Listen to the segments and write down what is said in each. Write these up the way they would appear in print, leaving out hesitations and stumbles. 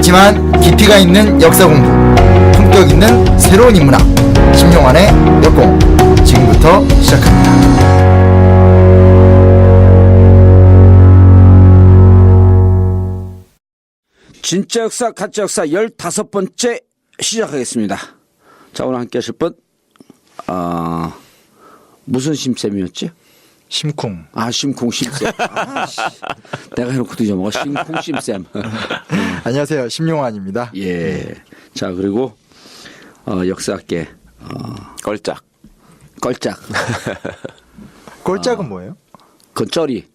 짧지만 깊이가 있는 역사 공부, 품격 있는 새로운 인문학, 신용환의 역공 지금부터 시작합니다. 진짜 역사 가짜 역사 15번째 시작하겠습니다. 자, 오늘 함께 하실 분 무슨 심쌤이었지? 심쿵. 심쿵 심쌤. 내가 해놓고도 잊어먹어. 심쿵 심쌤. 안녕하세요. 심용환입니다. 예. 자, 그리고 역사학계 껄짝. 껄짝. 꼴짝은 뭐예요? 겉절이.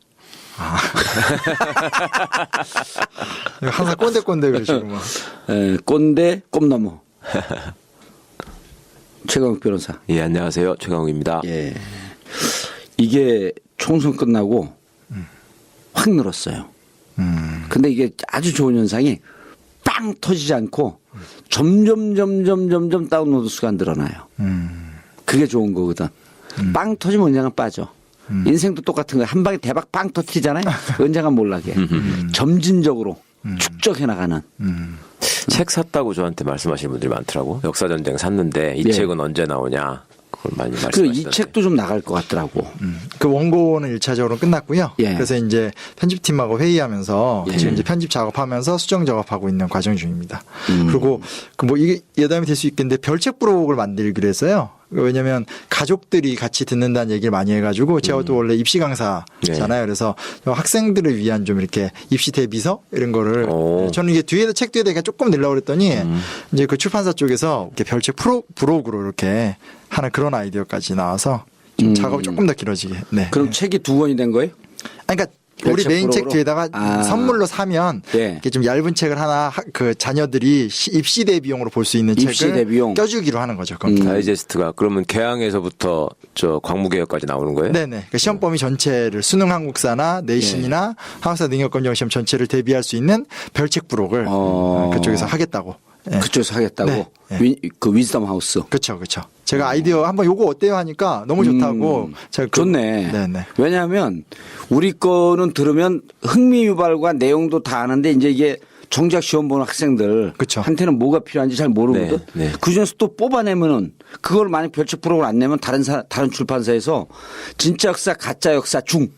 항상 꼰대꼰대 그러시구만. 꼰대 꼼너머. 최강욱 변호사. 예, 안녕하세요. 최강욱입니다. 예. 이게 총선 끝나고 확 늘었어요. 근데 이게 아주 좋은 현상이 빵 터지지 않고 점점 다운로드 수가 늘어나요. 그게 좋은 거거든. 빵 터지면 언젠간 빠져. 인생도 똑같은 거야. 한 방에 대박 빵 터뜨리잖아요. 언젠간 몰라게. 점진적으로 축적해 나가는. 책 샀다고 저한테 말씀하시는 분들이 많더라고. 역사전쟁 샀는데 이 예. 책은 언제 나오냐. 그걸 많이 그 말씀하시던데. 이 책도 좀 나갈 것 같더라고. 그 원고는 1차적으로 끝났고요. 예. 그래서 이제 편집팀하고 회의하면서 예. 지금 이제 편집 작업하면서 수정 작업하고 있는 과정 중입니다. 그리고 그 뭐 이게 예담이 될 수 있겠는데 별책 부록을 만들기로 했어요. 왜냐하면 가족들이 같이 듣는다는 얘기를 많이 해가지고 제가 또 원래 입시 강사잖아요. 예. 그래서 학생들을 위한 좀 이렇게 입시 대비서 이런 거를 오. 저는 이게 뒤에다 책 뒤에다 조금 넣으려고 그랬더니 이제 그 출판사 쪽에서 이렇게 별책 부록으로 이렇게 하는 그런 아이디어까지 나와서 좀 작업이 조금 더 길어지게. 네. 그럼 책이 2권이 된 거예요? 그러니까 우리 별책 메인 책 부록으로? 뒤에다가 선물로 사면 예. 이렇게 좀 얇은 책을 하나 그 자녀들이 입시 대비용으로 볼 수 있는 입시 책을 대비용. 껴주기로 하는 거죠. 그럼. 다이제스트가 그러면 개항에서부터 저 광무개혁까지 나오는 거예요? 네네. 그 시험 범위 전체를 수능 한국사나 내신이나 한국사 능력검정 시험 전체를 대비할 수 있는 별책 부록을 그쪽에서 하겠다고. 예. 그쪽에서 하겠다고. 네. 그 위즈덤 하우스. 그렇죠, 그렇죠. 제가 아이디어 한번 요거 어때요 하니까 너무 좋다고. 제가 좋네. 네네. 왜냐하면 우리 거는 들으면 흥미 유발과 내용도 다 아는데 이제 이게 정작 시험 보는 학생들 그쵸. 한테는 뭐가 필요한지 잘 모르거든. 네, 네. 그중에서 또 뽑아내면은 그걸 만약 별책 프로그램을 안 내면 다른 출판사에서 진짜 역사 가짜 역사 중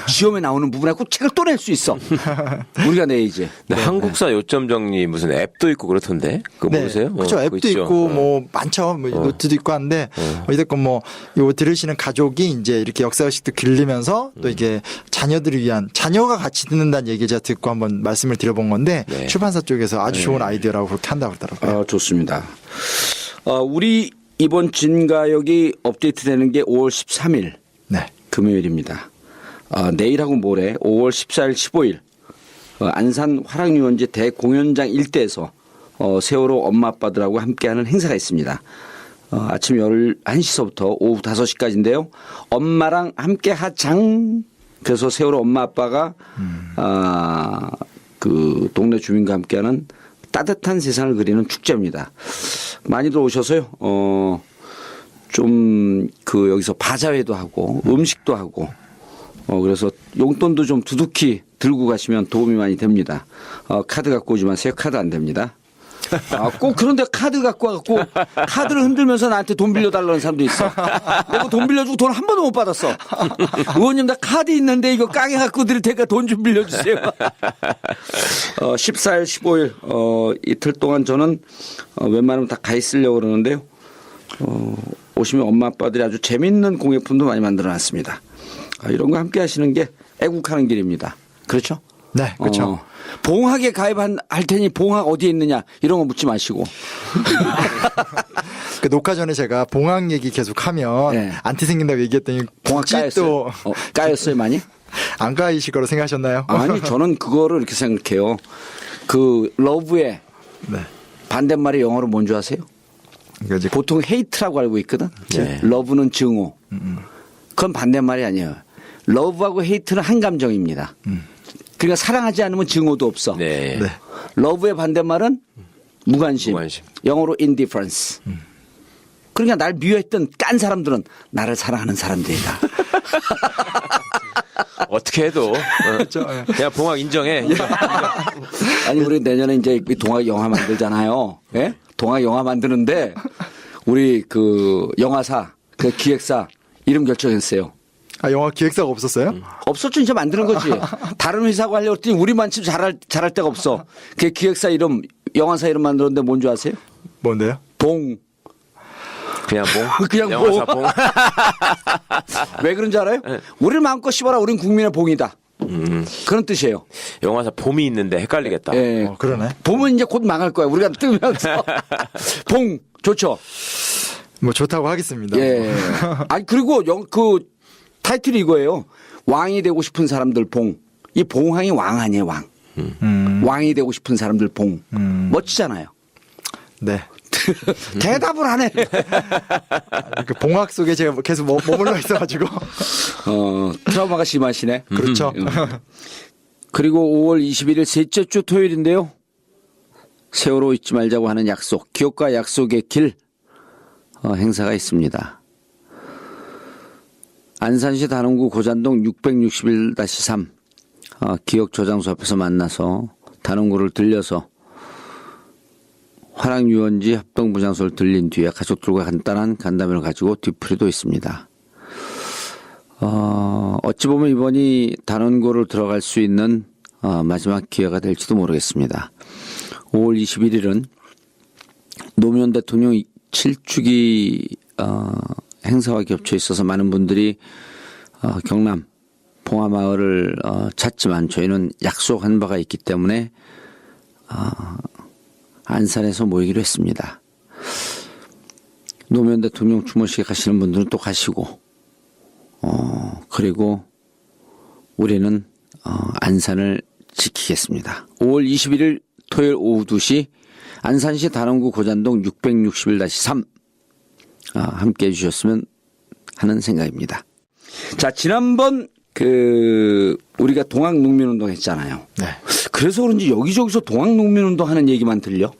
시험에 나오는 부분에 꼭 책을 또 낼 수 있어. 우리가 내야지. 근데 한국사 요점 정리 무슨 앱도 있고 그렇던데. 그거 모르세요? 그렇죠. 그거 앱도 있죠. 있고 뭐 많죠. 뭐 노트도 있고 한데 어쨌건 뭐 이거 들으시는 가족이 이제 이렇게 역사의식도 길리면서 또 이게 자녀들을 위한 자녀가 같이 듣는다는 얘기를 제가 듣고 한번 말씀을 드려본 건데 네. 출판사 쪽에서 아주 좋은 아이디어라고 그렇게 한다고 그러더라고요. 좋습니다. 우리 이번 진가역이 업데이트되는 게 5월 13일 네. 금요일입니다. 내일하고 모레 5월 14일 15일 안산 화랑유원지 대공연장 일대에서 세월호 엄마 아빠들하고 함께하는 행사가 있습니다. 아침 11시서부터 오후 5시까지인데요. 엄마랑 함께 하장. 그래서 세월호 엄마 아빠가 그 동네 주민과 함께하는 따뜻한 세상을 그리는 축제입니다. 많이들 오셔서요. 좀 그 여기서 바자회도 하고 음식도 하고 그래서 용돈도 좀 두둑히 들고 가시면 도움이 많이 됩니다. 카드 갖고 오지 마세요. 카드 안 됩니다. 꼭 그런데 카드 갖고 와갖고 카드를 흔들면서 나한테 돈 빌려달라는 사람도 있어. 내가 돈 빌려주고 돈 한 번도 못 받았어. 의원님 나 카드 있는데 이거 까게 갖고 드릴 테니까 돈 좀 빌려주세요. 14일 15일 이틀 동안 저는 웬만하면 다 가 있으려고 그러는데요. 오시면 엄마 아빠들이 아주 재밌는 공예품도 많이 만들어놨습니다. 이런 거 함께 하시는 게 애국하는 길입니다. 그렇죠? 네, 그렇죠. 봉학에 가입할 테니 봉학 어디에 있느냐 이런 거 묻지 마시고. 그 녹화 전에 제가 봉학 얘기 계속 하면 네. 안티 생긴다고 얘기했더니 봉학 굳이 까였어요? 또 까였어요 많이? 안 까이실 거로 생각하셨나요? 아니 저는 그거를 이렇게 생각해요. 그 러브의 네. 반대말이 영어로 뭔지 아세요? 그러니까 이제 보통 헤이트라고 알고 있거든. 네. 러브는 증오. 그건 반대말이 아니에요. 러브하고 헤이트는 한 감정입니다. 그러니까 사랑하지 않으면 증오도 없어. 네. 네. 러브의 반대말은 무관심. 무관심. 영어로 indifference. 그러니까 날 미워했던 깐 사람들은 나를 사랑하는 사람들이다. 어떻게 해도 그렇죠. 예. 그냥 봉황 인정해. 아니 우리 내년에 이제 동학 영화 만들잖아요. 예? 동학 영화 만드는데 우리 그 영화사 그 기획사 이름 결정했어요. 아, 영화 기획사가 없었어요? 없었죠. 이제 만드는 거지. 다른 회사가 하려고 했더니 우리만 지금 잘할 데가 없어. 그 기획사 이름 영화사 이름 만들었는데 뭔지 아세요? 뭔데요? 봉. 그냥 봉. 그냥 영화사 봉. 왜 그런지 알아요? 우리를 마음껏 씹어라. 우린 국민의 봉이다. 그런 뜻이에요. 영화사 봄이 있는데 헷갈리겠다. 예. 그러네. 봄은 이제 곧 망할 거야. 우리가 뜨면서. 봉. 좋죠. 뭐 좋다고 하겠습니다. 예. 아니, 그리고 그 타이틀이 이거예요. 왕이 되고 싶은 사람들 봉. 이 봉황이 왕 아니에요, 왕. 왕이 되고 싶은 사람들 봉. 멋지잖아요. 네. 대답을 안 해. 그 봉학 속에 제가 계속 머물러 있어가지고. 트라우마가 심하시네. 그렇죠. 그리고 5월 21일 셋째 주 토요일인데요. 세월호 잊지 말자고 하는 약속, 기억과 약속의 길 행사가 있습니다. 안산시 단원구 고잔동 661-3 기억 저장소 앞에서 만나서 단원구를 들려서 화랑유원지 합동부장소를 들린 뒤에 가족들과 간단한 간담회를 가지고 뒤풀이도 있습니다. 어찌 보면 이번이 단원구를 들어갈 수 있는 마지막 기회가 될지도 모르겠습니다. 5월 21일은 노무현 대통령 7주기 행사와 겹쳐 있어서 많은 분들이 경남 봉화마을을 찾지만 저희는 약속한 바가 있기 때문에 안산에서 모이기로 했습니다. 노무현 대통령 추모식에 가시는 분들은 또 가시고 그리고 우리는 안산을 지키겠습니다. 5월 21일 토요일 오후 2시 안산시 단원구 고잔동 661-3 함께 해주셨으면 하는 생각입니다. 자, 지난번 우리가 동학농민운동 했잖아요. 네. 그래서 그런지 여기저기서 동학농민운동 하는 얘기만 들려.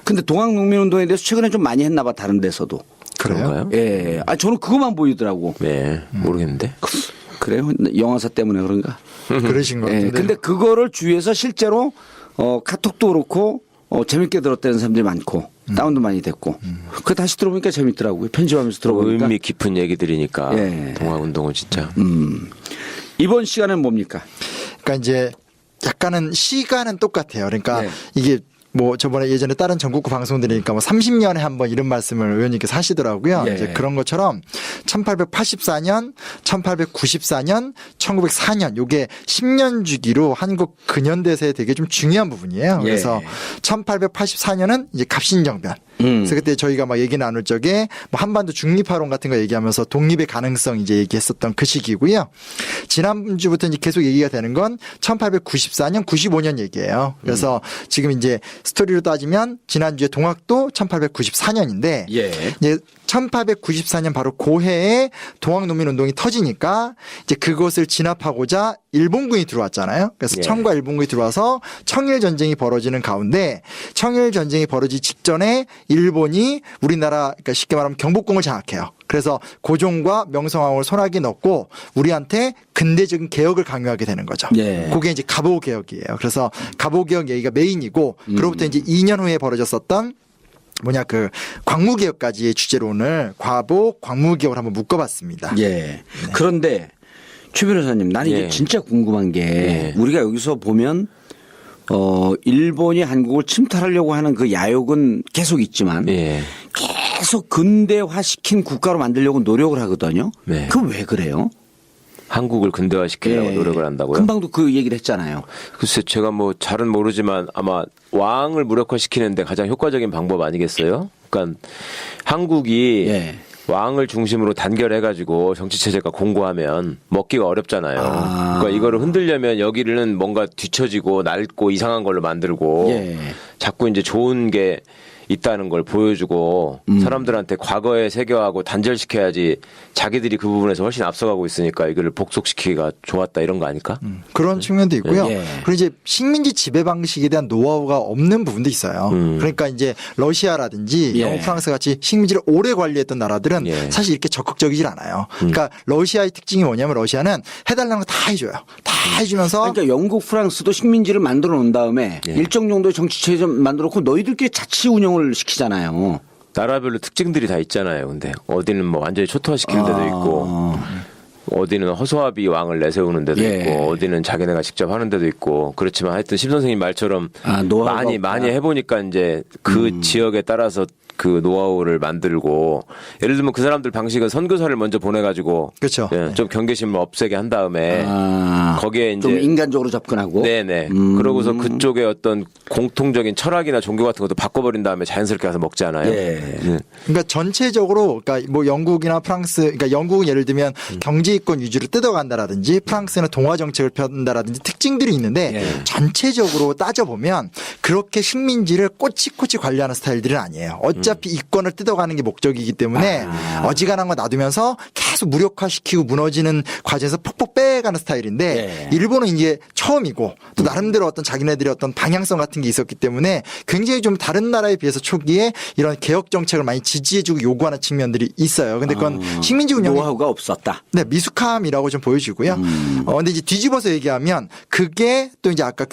근데 동학농민운동에 대해서 최근에 좀 많이 했나 봐, 다른 데서도. 그런가요? 예. 저는 그것만 보이더라고. 네, 모르겠는데. 그래요? 영화사 때문에 그런가? 그러신 것 같은데. 근데 그거를 주위에서 실제로 카톡도 그렇고 재밌게 들었다는 사람들이 많고 다운도 많이 됐고 그 다시 들어보니까 재밌더라고요. 편집하면서 들어보니까. 의미 깊은 얘기들이니까 예. 동학운동은 진짜. 이번 시간은 뭡니까? 그러니까 이제 약간은 시간은 똑같아요. 그러니까 네. 이게 뭐 저번에 예전에 다른 전국구 방송 들으니까 뭐 30년에 한 번 이런 말씀을 의원님께서 하시더라고요. 예. 이제 그런 것처럼 1884년, 1894년, 1904년 요게 10년 주기로 한국 근현대사에 되게 좀 중요한 부분이에요. 그래서 1884년은 이제 갑신정변. 그래서 그때 저희가 막 얘기 나눌 적에 뭐 한반도 중립화론 같은 거 얘기하면서 독립의 가능성 이제 얘기했었던 그 시기고요. 지난주부터 이제 계속 얘기가 되는 건 1894년, 95년 얘기예요. 그래서 지금 이제 스토리로 따지면 지난주에 동학도 1894년인데 예. 이제 1894년 바로 고해에 동학농민운동이 터지니까 이제 그것을 진압하고자 일본군이 들어왔잖아요. 그래서 예. 청과 일본군이 들어와서 청일전쟁이 벌어지는 가운데 청일전쟁이 벌어지기 직전에 일본이 우리나라 그러니까 쉽게 말하면 경복궁을 장악해요. 그래서 고종과 명성황후를 손아귀에 넣고 우리한테 근대적인 개혁을 강요하게 되는 거죠. 예. 그게 이제 갑오개혁이에요. 그래서 갑오개혁 얘기가 메인이고 그로부터 이제 2년 후에 벌어졌었던 그 광무개혁까지의 주제로 오늘 과보 광무개혁을 한번 묶어봤습니다. 예. 그런데 최 변호사님, 나는 이게 예. 진짜 궁금한 게 예. 우리가 여기서 보면 일본이 한국을 침탈하려고 하는 그 야욕은 계속 있지만 예. 계속 근대화시킨 국가로 만들려고 노력을 하거든요. 네. 그건 왜 그래요? 한국을 근대화시키려고 예. 노력을 한다고요? 금방도 그 얘기를 했잖아요. 글쎄 제가 뭐 잘은 모르지만 아마 왕을 무력화시키는데 가장 효과적인 방법 아니겠어요? 그러니까 한국이 예. 왕을 중심으로 단결해가지고 정치 체제가 공고하면 먹기가 어렵잖아요. 그러니까 이거를 흔들려면 여기는 뭔가 뒤처지고 낡고 이상한 걸로 만들고 예. 자꾸 이제 좋은 게 있다는 걸 보여주고 사람들한테 과거에 세교하고 단절시켜야지 자기들이 그 부분에서 훨씬 앞서가고 있으니까 이걸 복속시키기가 좋았다 이런 거 아닐까? 그런 측면도 있고요. 예. 그리고 이제 식민지 지배 방식에 대한 노하우가 없는 부분도 있어요. 그러니까 이제 러시아라든지 예. 영국, 프랑스 같이 식민지를 오래 관리했던 나라들은 예. 사실 이렇게 적극적이질 않아요. 그러니까 러시아의 특징이 뭐냐면 러시아는 해달라는 거 다 해줘요. 다 해주면서 그러니까 영국, 프랑스도 식민지를 만들어 놓은 다음에 예. 일정 정도의 정치체제 만들어 놓고 너희들끼리 자치 운영을 시키잖아요. 나라별로 특징들이 다 있잖아요. 근데 어디는 뭐 완전히 초토화시키는 데도 있고 어디는 허수아비 왕을 내세우는 데도 예. 있고 어디는 자기네가 직접 하는 데도 있고 그렇지만 하여튼 심 선생님 말처럼 노하우가 없다. 많이 해보니까 이제 그 지역에 따라서 그 노하우를 만들고 예를 들면 그 사람들 방식은 선교사를 먼저 보내가지고 그렇죠. 예, 좀 경계심을 없애게 한 다음에 거기에 이제 좀 인간적으로 접근하고. 네네. 그러고서 그쪽에 어떤 공통적인 철학이나 종교 같은 것도 바꿔버린 다음에 자연스럽게 가서 먹잖아요. 예. 그러니까 전체적으로 그러니까 뭐 영국이나 프랑스 그러니까 영국은 예를 들면 경제이권 위주로 뜯어간다라든지 프랑스는 동화 정책을 펴는다라든지 특징들이 있는데 예. 전체적으로 따져보면 그렇게 식민지를 꼬치꼬치 관리하는 스타일들은 아니에요. 어차피 이권을 뜯어가는 게 목적이기 때문에 어지간한 거 놔두면서 계속 무력화시키고 무너지는 과정에서 폭폭 빼가는 스타일인데 예. 일본은 이게 처음이고 또 나름대로 어떤 자기네들의 어떤 방향성 같은 게 있었기 때문에 굉장히 좀 다른 나라에 비해서 초기에 이런 개혁 정책을 많이 지지해주고 요구하는 측면들이 있어요. 근데 그건 식민지 운영이 노하우가 없었다. 네, 미숙함이라고 좀 보여지고요. 근데 이제 뒤집어서 얘기하면 그게 또 이제 아까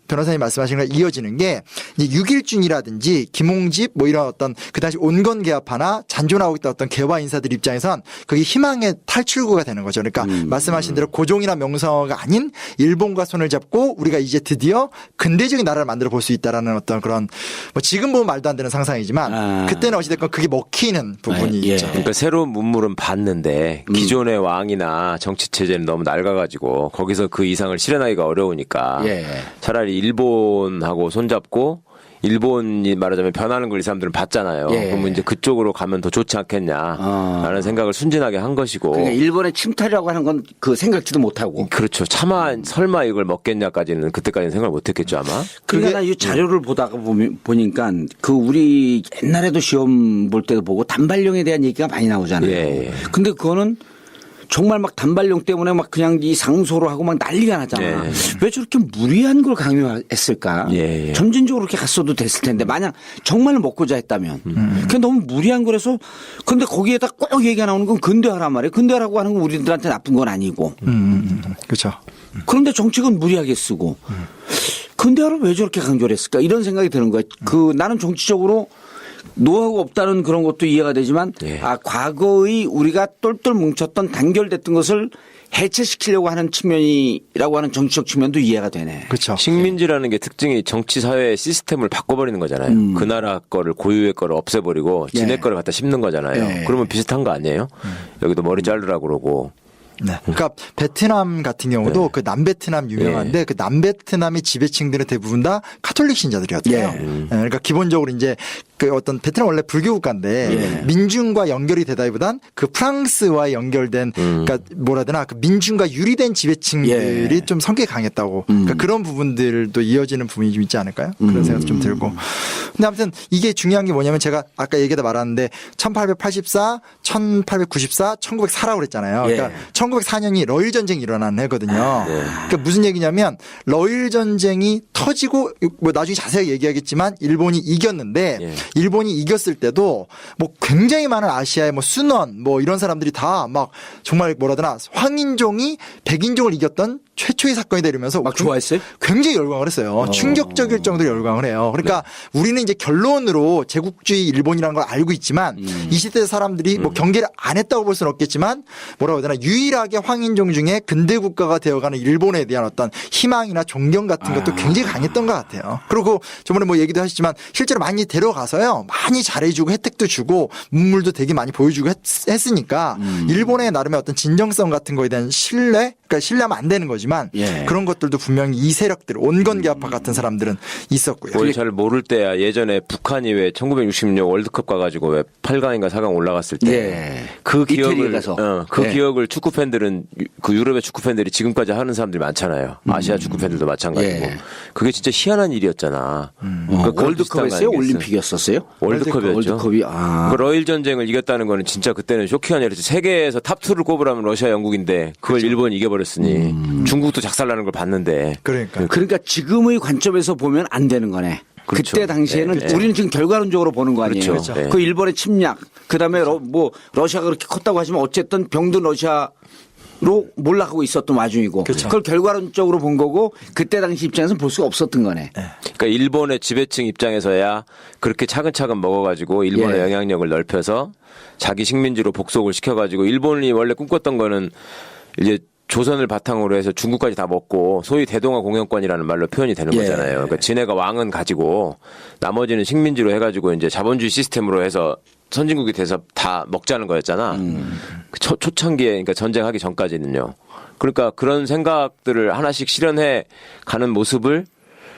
변호사님 말씀하신 거랑 이어지는 게 이제 6.1준이라든지 김홍집 뭐 이런 어떤 그 당시 온건 개합하나 잔존하고 있던 어떤 개화 인사들 입장에선 그게 희망의 탈출구가 되는 거죠. 그러니까 말씀하신 대로 고종이나 명성어가 아닌 일본과 손을 잡고 우리가 이제 드디어 근대적인 나라를 만들어 볼 수 있다라는 어떤 그런 뭐 지금 보면 말도 안 되는 상상이지만 그때는 어찌됐건 그게 먹히는 부분이 예. 있죠. 그러니까 새로운 문물은 봤는데 기존의 왕이나 정치 체제는 너무 낡아가지고 거기서 그 이상을 실현하기가 어려우니까 예. 차라리 일본하고 손잡고 일본이 말하자면 변하는 걸 이 사람들은 봤잖아요. 예. 그러면 이제 그쪽으로 가면 더 좋지 않겠냐라는 생각을 순진하게 한 것이고. 그러니까 일본의 침탈이라고 하는 건 그 생각지도 못하고. 그렇죠. 차마 설마 이걸 먹겠냐까지는 그때까지는 생각을 못했겠죠 아마. 그러니까 이 자료를 보다가 보니까 그 우리 옛날에도 시험 볼 때도 보고 단발령에 대한 얘기가 많이 나오잖아요. 예. 근데 그거는 정말 막 단발령 때문에 막 그냥 이 상소로 하고 막 난리가 나잖아. 예. 왜 저렇게 무리한 걸 강요했을까? 예. 점진적으로 이렇게 갔어도 됐을 텐데 만약 정말 먹고자 했다면 그게 너무 무리한 거라서 근데 거기에다 꼭 얘기가 나오는 건 근대화란 말이에요. 근대화라고 하는 건 우리들한테 나쁜 건 아니고. 그렇죠. 그런데 정책은 무리하게 쓰고 근대화를 왜 저렇게 강조를 했을까 이런 생각이 드는 거예요. 나는 정치적으로 노하우가 없다는 그런 것도 이해가 되지만 예. 과거의 우리가 똘똘 뭉쳤던 단결됐던 것을 해체시키려고 하는 측면이라고 하는 정치적 측면도 이해가 되네. 그렇죠. 식민지라는 게 특징이 정치 사회의 시스템을 바꿔버리는 거잖아요. 그 나라 거를 고유의 거를 없애버리고 지네 예. 거를 갖다 심는 거잖아요. 예. 그러면 비슷한 거 아니에요? 여기도 머리 자르라고 그러고. 네. 그러니까 베트남 같은 경우도 그 남베트남 유명한데 그 남베트남의 지배층들은 대부분 다 카톨릭 신자들이었대요. 예. 그러니까 기본적으로 이제 그 어떤 베트남 원래 불교 국가인데 민중과 연결이 되다기보단 그 프랑스와 연결된 그러니까 뭐라 해야 되나 그 민중과 유리된 지배층들이 좀 성격이 강했다고 그러니까 그런 부분들도 이어지는 부분이 좀 있지 않을까요? 그런 생각도 좀 들고. 근데 아무튼 이게 중요한 게 뭐냐면 제가 아까 얘기하다 말았는데 1884, 1894, 1904라고 그랬잖아요. 그러니까 1904년이 러일 전쟁이 일어난 해거든요. 그러니까 무슨 얘기냐면 러일 전쟁이 터지고 뭐 나중에 자세하게 얘기하겠지만 일본이 이겼는데 일본이 이겼을 때도 뭐 굉장히 많은 아시아의 뭐 순원 뭐 이런 사람들이 다 막 정말 뭐라 하나 황인종이 백인종을 이겼던 최초의 사건이다 이러면서 막 좋아했어요? 굉장히 열광을 했어요. 충격적일 정도로 열광을 해요. 그러니까 우리는 이제 결론으로 제국주의 일본이라는 걸 알고 있지만 20대 사람들이 뭐 경계를 안 했다고 볼 수는 없겠지만 뭐라고 해야 되나 유일하게 황인종 중에 근대 국가가 되어가는 일본에 대한 어떤 희망이나 존경 같은 것도 굉장히 강했던 것 같아요. 그리고 저번에 뭐 얘기도 하셨지만 실제로 많이 데려가서요. 많이 잘해주고 혜택도 주고 문물도 되게 많이 보여주고 했으니까 일본의 나름의 어떤 진정성 같은 거에 대한 신뢰 그러니까 신뢰하면 안 되는 거지만 예. 그런 것들도 분명히 이 세력들 온건계합파 같은 사람들은 있었고요. 뭘 잘 모를 때야 예전에 북한이 왜 1966 월드컵 가가지고 왜 8강인가 4강 올라갔을 때 예. 그 이태리에 기억을 가서. 그 예. 기억을 축구 팬들은 그 유럽의 축구 팬들이 지금까지 하는 사람들이 많잖아요. 아시아 축구 팬들도 마찬가지고 예. 그게 진짜 희한한 일이었잖아. 그러니까 그런 비슷한 거 월드컵이었어요? 아니겠어? 올림픽이었었어요? 월드컵이었죠. 월드컵이 아. 그 러일 전쟁을 이겼다는 거는 진짜 그때는 쇼킹한 일이었지. 세계에서 탑2를 꼽으라면 러시아, 영국인데 그걸 일본이 이겨버렸으니 중국도 작살나는 걸 봤는데 그러니까 지금의 관점에서 보면 안 되는 거네. 그렇죠. 그때 당시에는 네. 우리는 지금 결과론적으로 보는 거 아니에요. 그렇죠. 네. 그 일본의 침략, 그다음에 뭐 러시아가 그렇게 컸다고 하지만 어쨌든 병든 러시아로 몰락하고 있었던 와중이고 그렇죠. 그걸 결과론적으로 본 거고 그때 당시 입장에서는 볼 수가 없었던 거네. 그러니까 일본의 지배층 입장에서야 그렇게 차근차근 먹어가지고 일본의 예. 영향력을 넓혀서 자기 식민지로 복속을 시켜가지고 일본이 원래 꿈꿨던 거는 이제 조선을 바탕으로 해서 중국까지 다 먹고 소위 대동아 공영권이라는 말로 표현이 되는 예. 거잖아요. 그러니까 지네가 왕은 가지고 나머지는 식민지로 해가지고 이제 자본주의 시스템으로 해서 선진국이 돼서 다 먹자는 거였잖아. 그 초창기에 그러니까 전쟁하기 전까지는요. 그러니까 그런 생각들을 하나씩 실현해 가는 모습을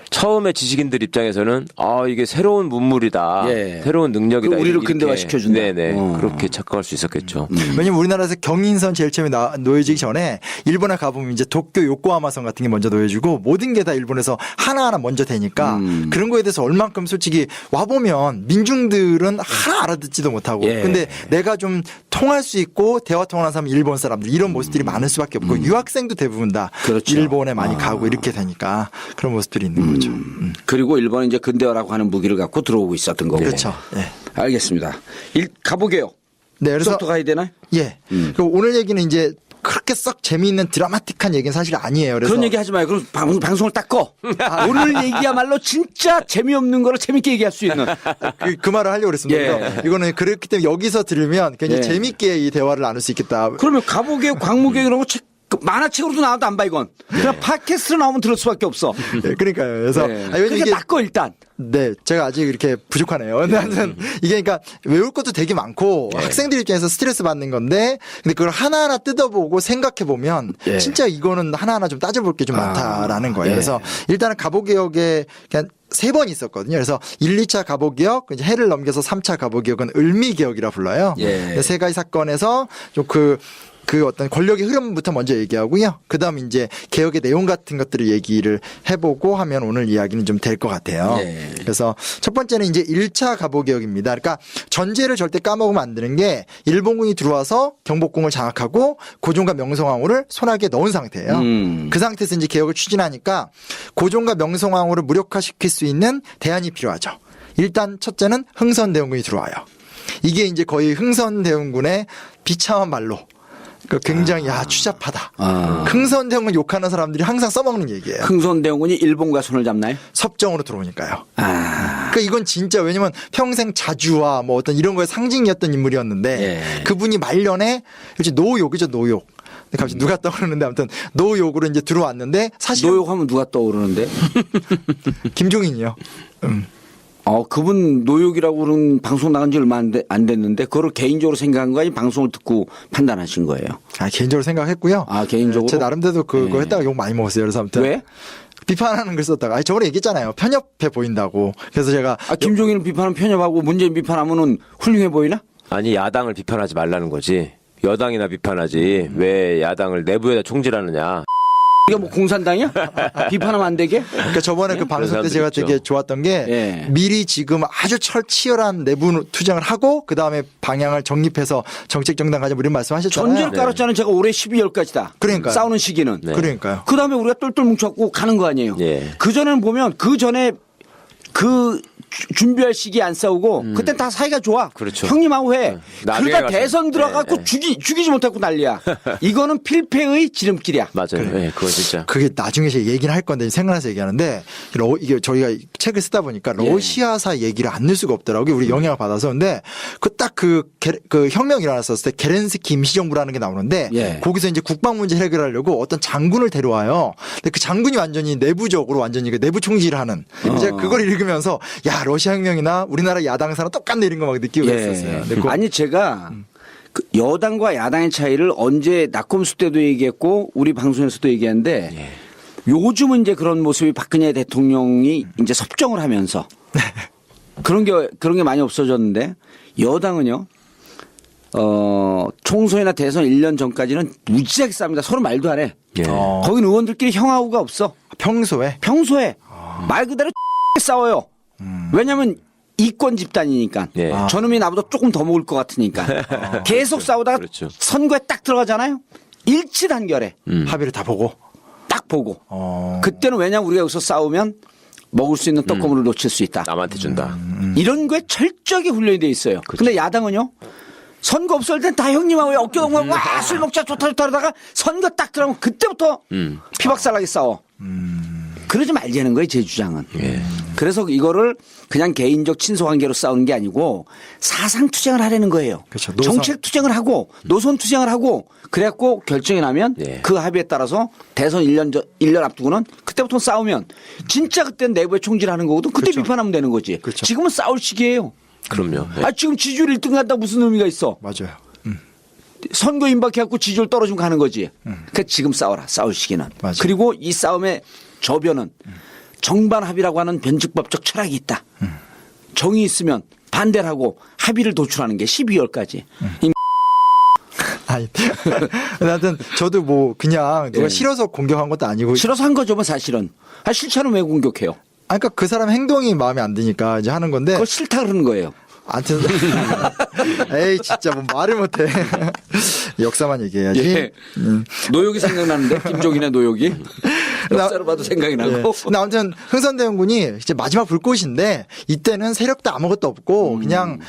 처음에 지식인들 입장에서는 이게 새로운 문물이다. 예. 새로운 능력이다. 그 우리를 이렇게 근대화시켜준다. 네네. 그렇게 착각할 수 있었겠죠. 왜냐면 우리나라에서 경인선 제일 처음에 놓여지기 전에 일본에 가보면 이제 도쿄 요코하마선 같은 게 먼저 놓여지고 모든 게 다 일본에서 하나하나 먼저 되니까 그런 거에 대해서 얼만큼 솔직히 와보면 민중들은 하나 알아듣지도 못하고 예. 근데 내가 좀 통할 수 있고 대화 통하는 사람은 일본 사람들 이런 모습들이 많을 수밖에 없고 유학생도 대부분 다 그렇죠. 일본에 많이 가고 이렇게 되니까 그런 모습들이 있는 거죠. 그리고 일본은 이제 근대화라고 하는 무기를 갖고 들어오고 있었던 거고. 그렇죠. 예. 알겠습니다. 가보게요. 네, 그래서 부터 가야 되나요? 예. 그리고 오늘 얘기는 이제 그렇게 썩 재미있는 드라마틱한 얘기는 사실 아니에요. 그래서 그런 얘기 하지 마요. 그럼 방송을 딱 꺼. 오늘 얘기야말로 진짜 재미없는 거를 재밌게 얘기할 수 있는. 그 말을 하려고 그랬습니다. 예. 그래서 이거는 그렇기 때문에 여기서 들으면 굉장히 예. 재밌게 이 대화를 나눌 수 있겠다. 그러면 가보개혁, 광무개혁 이런 거 만화책으로도 나와도 안 봐 이건. 그냥 팟캐스트로 나오면 들을 수밖에 없어. 예, 그러니까요. 그래서 네. 왜냐면 그게 딱 꺼 일단. 네, 제가 아직 이렇게 부족하네요. 근데 아무튼 이게 그러니까 외울 것도 되게 많고 학생들 입장에서 스트레스 받는 건데 근데 그걸 하나하나 뜯어보고 생각해 보면 예. 진짜 이거는 하나하나 좀 따져볼 게 좀 많다라는 거예요. 예. 그래서 일단은 가보개혁에 그냥 3번 있었거든요. 그래서 1, 2차 가보개혁, 이제 해를 넘겨서 3차 가보개혁은 을미개혁이라 불러요. 예. 세 가지 사건에서 좀 그 어떤 권력의 흐름부터 먼저 얘기하고요. 그 다음 이제 개혁의 내용 같은 것들을 얘기를 해보고 하면 오늘 이야기는 좀 될 것 같아요. 예. 그래서 첫 번째는 이제 1차 가보개혁입니다. 그러니까 전제를 절대 까먹으면 안 되는 게 일본군이 들어와서 경복궁을 장악하고 고종과 명성황후를 손아귀에 넣은 상태예요. 그 상태에서 이제 개혁을 추진하니까 고종과 명성황후를 무력화시킬 수 있는 대안이 필요하죠. 일단 첫째는 흥선대원군이 들어와요. 이게 이제 거의 흥선대원군의 비참한 말로 굉장히 추잡하다. 흥선대원군 욕하는 사람들이 항상 써먹는 얘기예요. 흥선대원군이 일본과 손을 잡나요? 섭정으로 들어오니까요. 그러니까 이건 진짜 왜냐면 평생 자주와 뭐 어떤 이런 거의 상징이었던 인물이었는데 예. 그분이 말년에 이제 노욕이죠, 노욕. 근데 갑자기 누가 떠오르는데 아무튼 노욕으로 이제 들어왔는데 사실 노욕하면 누가 떠오르는데? 김종인이요. 그분 노욕이라고 그런 방송 나간 지 얼마 안 됐는데 그걸 개인적으로 생각한 거 아니 방송을 듣고 판단하신 거예요? 개인적으로 생각했고요. 개인적으로? 제 나름대로 그거 했다가 욕 많이 먹었어요. 그래서 아무튼 왜? 비판하는 글 썼다가 저번에 얘기했잖아요. 편협해 보인다고. 그래서 제가 김종인 비판은 편협하고 문재인 비판하면은 훌륭해 보이나? 아니 야당을 비판하지 말라는 거지. 여당이나 비판하지. 왜 야당을 내부에다 총질하느냐. 이게 뭐 공산당이야? 비판하면 안 되게? 그러니까 저번에 그 방송 때 사람들 제가 있죠. 되게 좋았던 게 예. 미리 지금 아주 치열한 내부 투쟁을 하고 그 다음에 방향을 정립해서 정책 정당 가자 이런 말씀하셨잖아요. 전제를 깔았잖아요. 제가 올해 12월까지다. 그러니까요. 싸우는 시기는. 그러니까요. 그 다음에 우리가 똘똘 뭉쳐갖고 가는 거 아니에요. 예. 그 전에는 보면 그 전에 준비할 시기에 안 싸우고 그땐 다 사이가 좋아. 그렇죠. 형님하고 해. 나중에 그러다 가서- 대선 들어가고 네. 죽이지 못하고 난리야. 이거는 필패의 지름길이야. 맞아요. 네, 그거 진짜. 그게 나중에 제가 얘기를 할 건데 생각나서 얘기하는데 이게 저희가 책을 쓰다 보니까 예. 러시아사 얘기를 안 넣을 수가 없더라고요. 우리 영향을 받아서. 근데 그 혁명이 일어났었을 때 케렌스키 임시정부라는 게 나오는데 예. 거기서 이제 국방 문제 해결하려고 어떤 장군을 데려와요. 근데 그 장군이 완전히 내부적으로 완전히 그 내부 총질을 하는. 제가 그걸 읽으면서 야 러시아 혁명이나 우리나라 야당사랑 똑같네 이런 거 막 느끼고 예. 있었어요. 근데 그거 아니 제가 그 여당과 야당의 차이를 언제 낙검수 때도 얘기했고 우리 방송에서도 얘기했는데 예. 요즘은 이제 그런 모습이 박근혜 대통령이 이제 섭정을 하면서 그런 게 많이 없어졌는데 여당은요. 총선이나 대선 1년 전까지는 무지하게 싸웁니다. 서로 말도 안 해. 예. 거긴 의원들끼리 형하고가 없어. 평소에 말 그대로 싸워요. 왜냐하면 이권 집단이니까. 예. 저놈이 나보다 조금 더 먹을 것 같으니까. 계속 싸우다가 그렇죠. 선거에 딱 들어가잖아요. 일치단결해. 합의를 다 보고. 딱 보고. 그때는 왜냐하면 우리가 여기서 싸우면 먹을 수 있는 떡고물을 놓칠 수 있다. 남한테 준다. 이런 거에 철저하게 훈련이 돼 있어요. 근데 야당은요. 선거 없을 땐 다 형님하고 어깨 동무하고 술 먹자 좋다 하다가 선거 딱 들어가면 그때부터 피박살나게 싸워. 그러지 말자는 거예요, 제 주장은. 예. 그래서 이거를 그냥 개인적 친소관계로 싸우는 게 아니고 사상 투쟁을 하려는 거예요. 그렇죠. 노선. 정책 투쟁을 하고 노선 투쟁을 하고 그래갖고 결정이 나면 예. 그 합의에 따라서 대선 1년 앞두고는 그때부터 싸우면 진짜 그때는 내부에 총질하는 거거든. 그때 그렇죠. 비판하면 되는 거지. 그렇죠. 지금은 싸울 시기예요. 그럼요. 예. 아, 지금 지지율 1등 한다 무슨 의미가 있어. 맞아요. 선거 임박해갖고 지지율 떨어지면 가는 거지. 그러니까 지금 싸워라. 싸울 시기는. 맞아요. 그리고 이 싸움의 저변은 정반 합의라고 하는 변칙법적 철학이 있다. 정이 있으면 반대를 하고 합의를 도출하는 게 12월까지. 아니, 하여튼 저도 뭐 그냥 누가 예. 싫어서 공격한 것도 아니고. 싫어서 한 거죠, 뭐 사실은. 아, 싫잖아 왜 공격해요? 그러니까 그 사람 행동이 마음에 안 드니까 이제 하는 건데. 그거 싫다 그러는 거예요. 아무튼 에이 진짜 뭐 말을 못해. 역사만 얘기해야지. 예. 노역이 생각나는데 김종인의 노역이 역사로 봐도 생각이 나고. 예. 근데 아무튼 흥선대원군이 이제 마지막 불꽃인데 이때는 세력도 아무것도 없고 그냥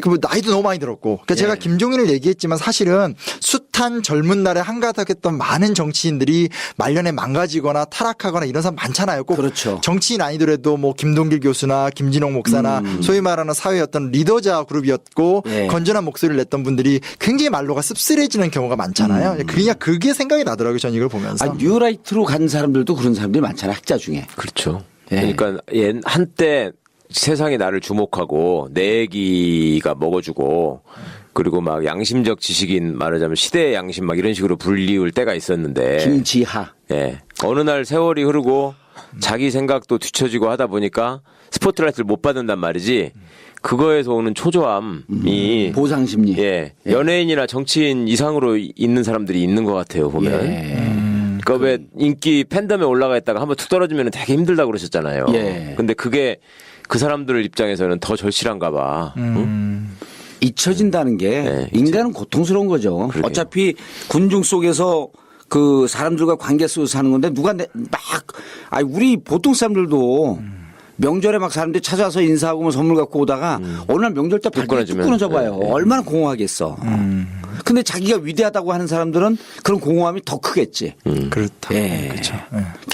그 나이도 너무 많이 들었고. 그러니까 제가 김종인을 얘기했지만 사실은 숱한 젊은 날에 한가닥했던 많은 정치인들이 말년에 망가지거나 타락하거나 이런 사람 많잖아요. 꼭 그렇죠. 정치인 아니더라도 뭐 김동길 교수나 김진홍 목사나 소위 말하는 사회의 어떤 리더자 그룹이었고 예. 건전한 목소리를 냈던 분들이 굉장히 말로가 씁쓸해지는 경우가 많잖아요. 그냥 그게 생각이 나더라고요. 전 이걸 보면서. 아, 뉴라이트로 간 사람들도 그런 사람들이 많잖아요. 학자 중에. 그렇죠. 예. 그러니까 한때 세상이 나를 주목하고 내 얘기가 먹어주고 그리고 막 양심적 지식인 말하자면 시대의 양심 막 이런 식으로 불리울 때가 있었는데 김지하. 예. 어느 날 세월이 흐르고 자기 생각도 뒤처지고 하다 보니까 스포트라이트를 못 받는단 말이지. 그거에서 오는 초조함이 보상 심리. 예. 연예인이나 정치인 이상으로 있는 사람들이 있는 것 같아요, 보면. 그러니까 왜 인기 팬덤에 올라가 있다가 한번 툭 떨어지면 되게 힘들다고 그러셨잖아요. 예. 근데 그게 그 사람들 입장에서는 더 절실한가 봐. 응? 잊혀진다는 게 네, 인간은 고통스러운 거죠. 그러게요. 어차피 군중 속에서 그 사람들과 관계 속에서 사는 건데 누가 우리 보통 사람들도 명절에 막 사람들이 찾아와서 인사하고 뭐 선물 갖고 오다가 어느 날 명절 때 발톱이 뚝 끊어지면. 끊어져 봐요. 네. 얼마나 공허하겠어. 근데 자기가 위대하다고 하는 사람들은 그런 공허함이 더 크겠지. 그렇다. 예. 그렇죠.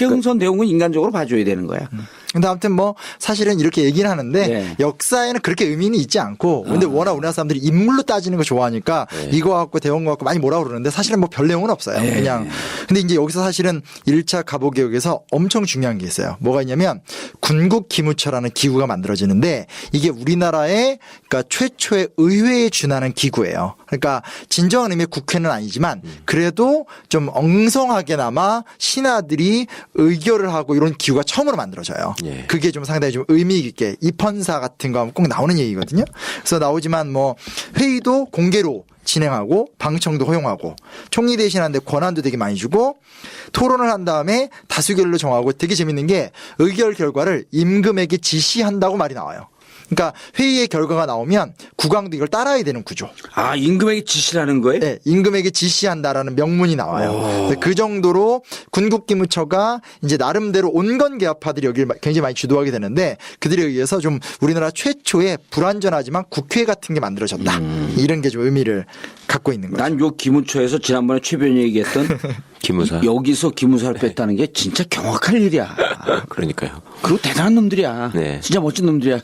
예. 흥선 대원군 인간적으로 봐줘야 되는 거야. 근데 아무튼 뭐 사실은 이렇게 얘기는 하는데 네. 역사에는 그렇게 의미는 있지 않고 근데 워낙 우리나라 사람들이 인물로 따지는 거 좋아하니까 이거 갖고 대원 거 갖고 많이 뭐라 그러는데 사실은 뭐 별 내용은 없어요. 그냥 근데 이제 여기서 사실은 1차 갑오개혁에서 엄청 중요한 게 있어요. 뭐가 있냐면 군국 기무처라는 기구가 만들어지는데 이게 우리나라의 그러니까 최초의 의회에 준하는 기구예요. 그러니까 진정한 의미의 국회는 아니지만 그래도 좀 엉성하게나마 신하들이 의결을 하고 이런 기구가 처음으로 만들어져요. 예. 그게 좀 상당히 좀 의미 있게 입헌사 같은 거 하면 꼭 나오는 얘기거든요. 그래서 나오지만 뭐 회의도 공개로 진행하고 방청도 허용하고 총리 대신하는데 권한도 되게 많이 주고 토론을 한 다음에 다수결로 정하고 되게 재밌는 게 의결 결과를 임금에게 지시한다고 말이 나와요. 그러니까 회의의 결과가 나오면 국왕도 이걸 따라야 되는 구조. 아, 임금에게 지시라는 거예요? 네, 임금에게 지시한다라는 명문이 나와요. 그 정도로 군국기무처가 이제 나름대로 온건개혁파들이 여기를 굉장히 많이 주도하게 되는데 그들에 의해서 좀 우리나라 최초의 불완전하지만 국회 같은 게 만들어졌다. 이런 게 좀 의미를 갖고 있는 거죠. 난 요 기무처에서 지난번에 최 변이 얘기했던 기무사. 여기서 기무사를 뺐다는 게 진짜 경악할 일이야. 그러니까요. 그리고 대단한 놈들이야. 네. 진짜 멋진 놈들이야.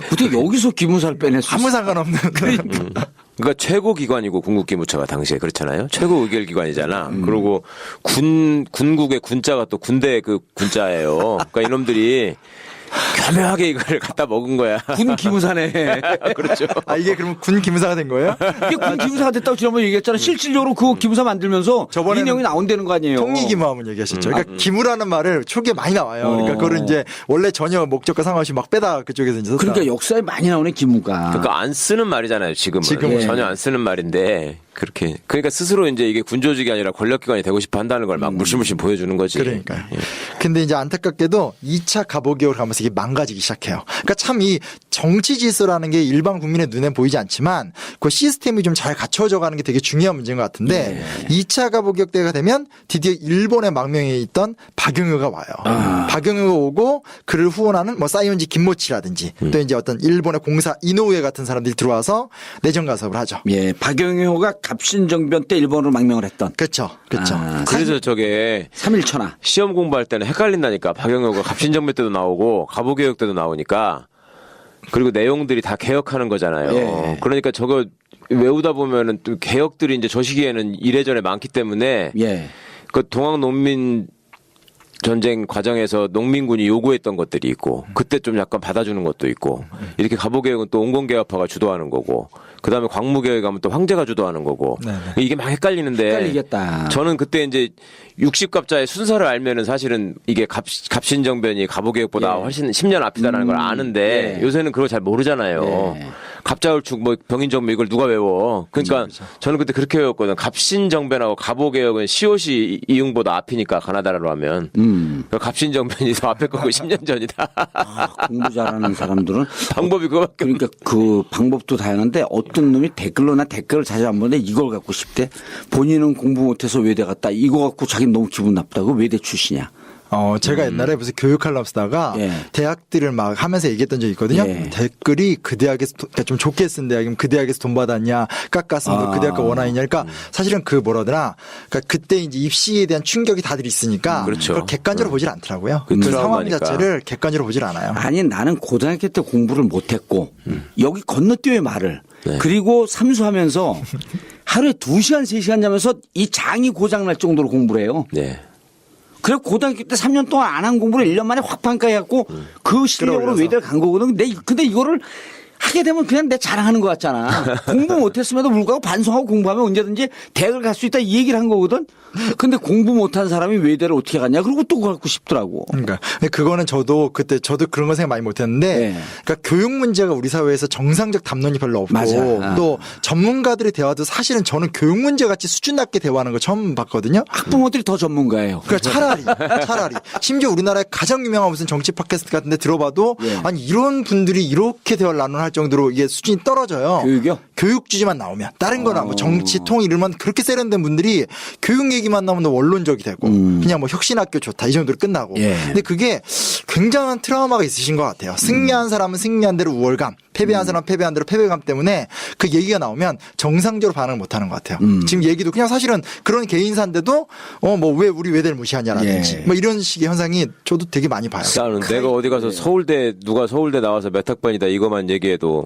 어떻게 여기서 기무사를 빼낼 수 아무 있어? 상관없는. 그러니까 최고 기관이고 군국기무처가 당시에 그렇잖아요. 최고 의결기관이잖아. 그리고 군국의 군자가 또 군대 그 군자예요. 그러니까 이놈들이 교묘하게 이걸 갖다 먹은 거야. 군 기무사네. 그렇죠. 아 이게 그럼 군 기무사가 된 거예요? 이게 군 기무사가 됐다고 지난번에 얘기했잖아. 실질적으로 그 기무사 만들면서 저번에는 이 내용이 나온다는 거 아니에요. 통일기무함을 얘기하셨죠. 그러니까 기무라는 말을 초기에 많이 나와요. 그러니까 그거를 이제 원래 전혀 목적과 상관없이 막 빼다 그쪽에서 이제 썼다. 그러니까 역사에 많이 나오네 기무가. 그러니까 안 쓰는 말이잖아요. 지금은 예. 전혀 안 쓰는 말인데 그렇게 그러니까 스스로 이제 이게 군 조직이 아니라 권력기관이 되고 싶어 한다는 걸 막 물씬물씬 보여주는 거지. 그러니까요. 예. 근데 이제 안타깝게도 2차 가보개혁을 가면서 이게 망가지기 시작해요. 그러니까 참 이 정치 질서라는 게 일반 국민의 눈에 보이지 않지만 그 시스템이 좀 잘 갖춰져 가는 게 되게 중요한 문제인 것 같은데 2차 가보개혁 때가 되면 드디어 일본의 망명에 있던 박영효가 와요. 박영효가 오고 그를 후원하는 뭐 사이온지 김모치라든지 또 이제 어떤 일본의 공사 이노우에 같은 사람들이 들어와서 내정 가섭을 하죠. 예, 박영효가 갑신정변 때 일본으로 망명을 했던. 그렇죠. 그렇죠. 그래서 저게 3.1천하. 시험 공부할 때는 헷갈린다니까. 박영효가 갑신정변 때도 나오고 가보개혁 때도 나오니까 그리고 내용들이 다 개혁하는 거잖아요. 예. 그러니까 저거 외우다 보면은 또 개혁들이 이제 저 시기에는 이래저래 많기 때문에 예. 그 동학 농민 전쟁 과정에서 농민군이 요구했던 것들이 있고 그때 좀 약간 받아주는 것도 있고 이렇게 가보개혁은 또 온건개혁파가 주도하는 거고 그다음에 광무개혁 가면 또 황제가 주도하는 거고 네네. 이게 막 헷갈리는데 헷갈리겠다. 저는 그때 이제 60갑자의 순서를 알면은 사실은 이게 갑신정변이 가보개혁보다 예. 훨씬 10년 앞이다라는 걸 아는데 예. 요새는 그걸 잘 모르잖아요. 예. 갑자울축 뭐 병인정변 이걸 누가 외워. 그러니까 저는 그때 그렇게 외웠거든. 갑신정변하고 가보개혁은 시옷이 이응보다 앞이니까 가나다라로 하면 그러니까 갑신정변이 더 앞에 거고 10년 전이다. 공부 잘하는 사람들은 방법이 그거밖에 그러니까 그 방법도 다양한데 어떤 놈이 댓글로나 댓글을 자주 안 보는데 이걸 갖고 싶대. 본인은 공부 못해서 외대 갔다. 이거 갖고 자기는 너무 기분 나쁘다. 그 외대 출신이야. 제가 옛날에 무슨 교육 칼럼 쓰다가 예. 대학들을 막 하면서 얘기했던 적이 있거든요. 예. 댓글이 그 대학에서 그러니까 좀 좋게 쓴 대학이면 그 대학에서 돈 받았냐, 깎았으면 그 대학가 원하느냐. 그러니까 사실은 그 뭐라더라. 그러니까 그때 이제 입시에 대한 충격이 다들 있으니까 그렇죠. 그걸 객관적으로 보질 않더라고요. 그 그 상황 트라우마니까. 자체를 객관적으로 보질 않아요. 아니 나는 고등학교 때 공부를 못했고 여기 건너뛰어의 말을 네. 그리고 삼수하면서 하루에 2시간 3시간 자면서 이 장이 고장날 정도로 공부를 해요. 네. 그래 고등학교 때 3년 동안 안 한 공부를 1년 만에 확 반가해갖고 그 실력으로 끌어올려서. 외대를 간 거거든. 근데 이거를 하게 되면 그냥 내 자랑하는 것 같잖아. 공부 못했음에도 불구하고 반성하고 공부하면 언제든지 대학을 갈 수 있다 이 얘기를 한 거거든. 근데 공부 못한 사람이 외대를 어떻게 갔냐. 그리고 또 갖고 싶더라고. 그러니까 근데 그거는 저도 그때 저도 그런 거 생각 많이 못했는데, 네. 그러니까 교육 문제가 우리 사회에서 정상적 담론이 별로 없고, 맞아. 또 전문가들의 대화도 사실은 저는 교육 문제 같이 수준 낮게 대화하는 거 처음 봤거든요. 학부모들이 더 전문가예요. 그러니까 차라리 심지어 우리나라의 가장 유명한 무슨 정치 팟캐스트 같은데 들어봐도 예. 아니 이런 분들이 이렇게 대화를 나눌 정도로 이게 수준이 떨어져요. 교육이요? 교육 주제만 나오면 다른 거나 뭐 정치 통 이러면 그렇게 세련된 분들이 교육 얘기만 나오면 너무 원론적이 되고 그냥 뭐 혁신학교 좋다 이 정도로 끝나고. 예. 근데 그게 굉장한 트라우마가 있으신 것 같아요. 승리한 사람은 승리한 대로 우월감, 패배한 사람은 패배한 대로 패배감 때문에 그 얘기가 나오면 정상적으로 반응을 못하는 것 같아요. 지금 얘기도 그냥 사실은 그런 개인사인데도 뭐 왜 우리 외대를 무시하냐라든지 예. 뭐 이런 식의 현상이 저도 되게 많이 봐요. 나는 내가 어디 가서 서울대 누가 서울대 나와서 몇 학번이다 이것만 얘기해도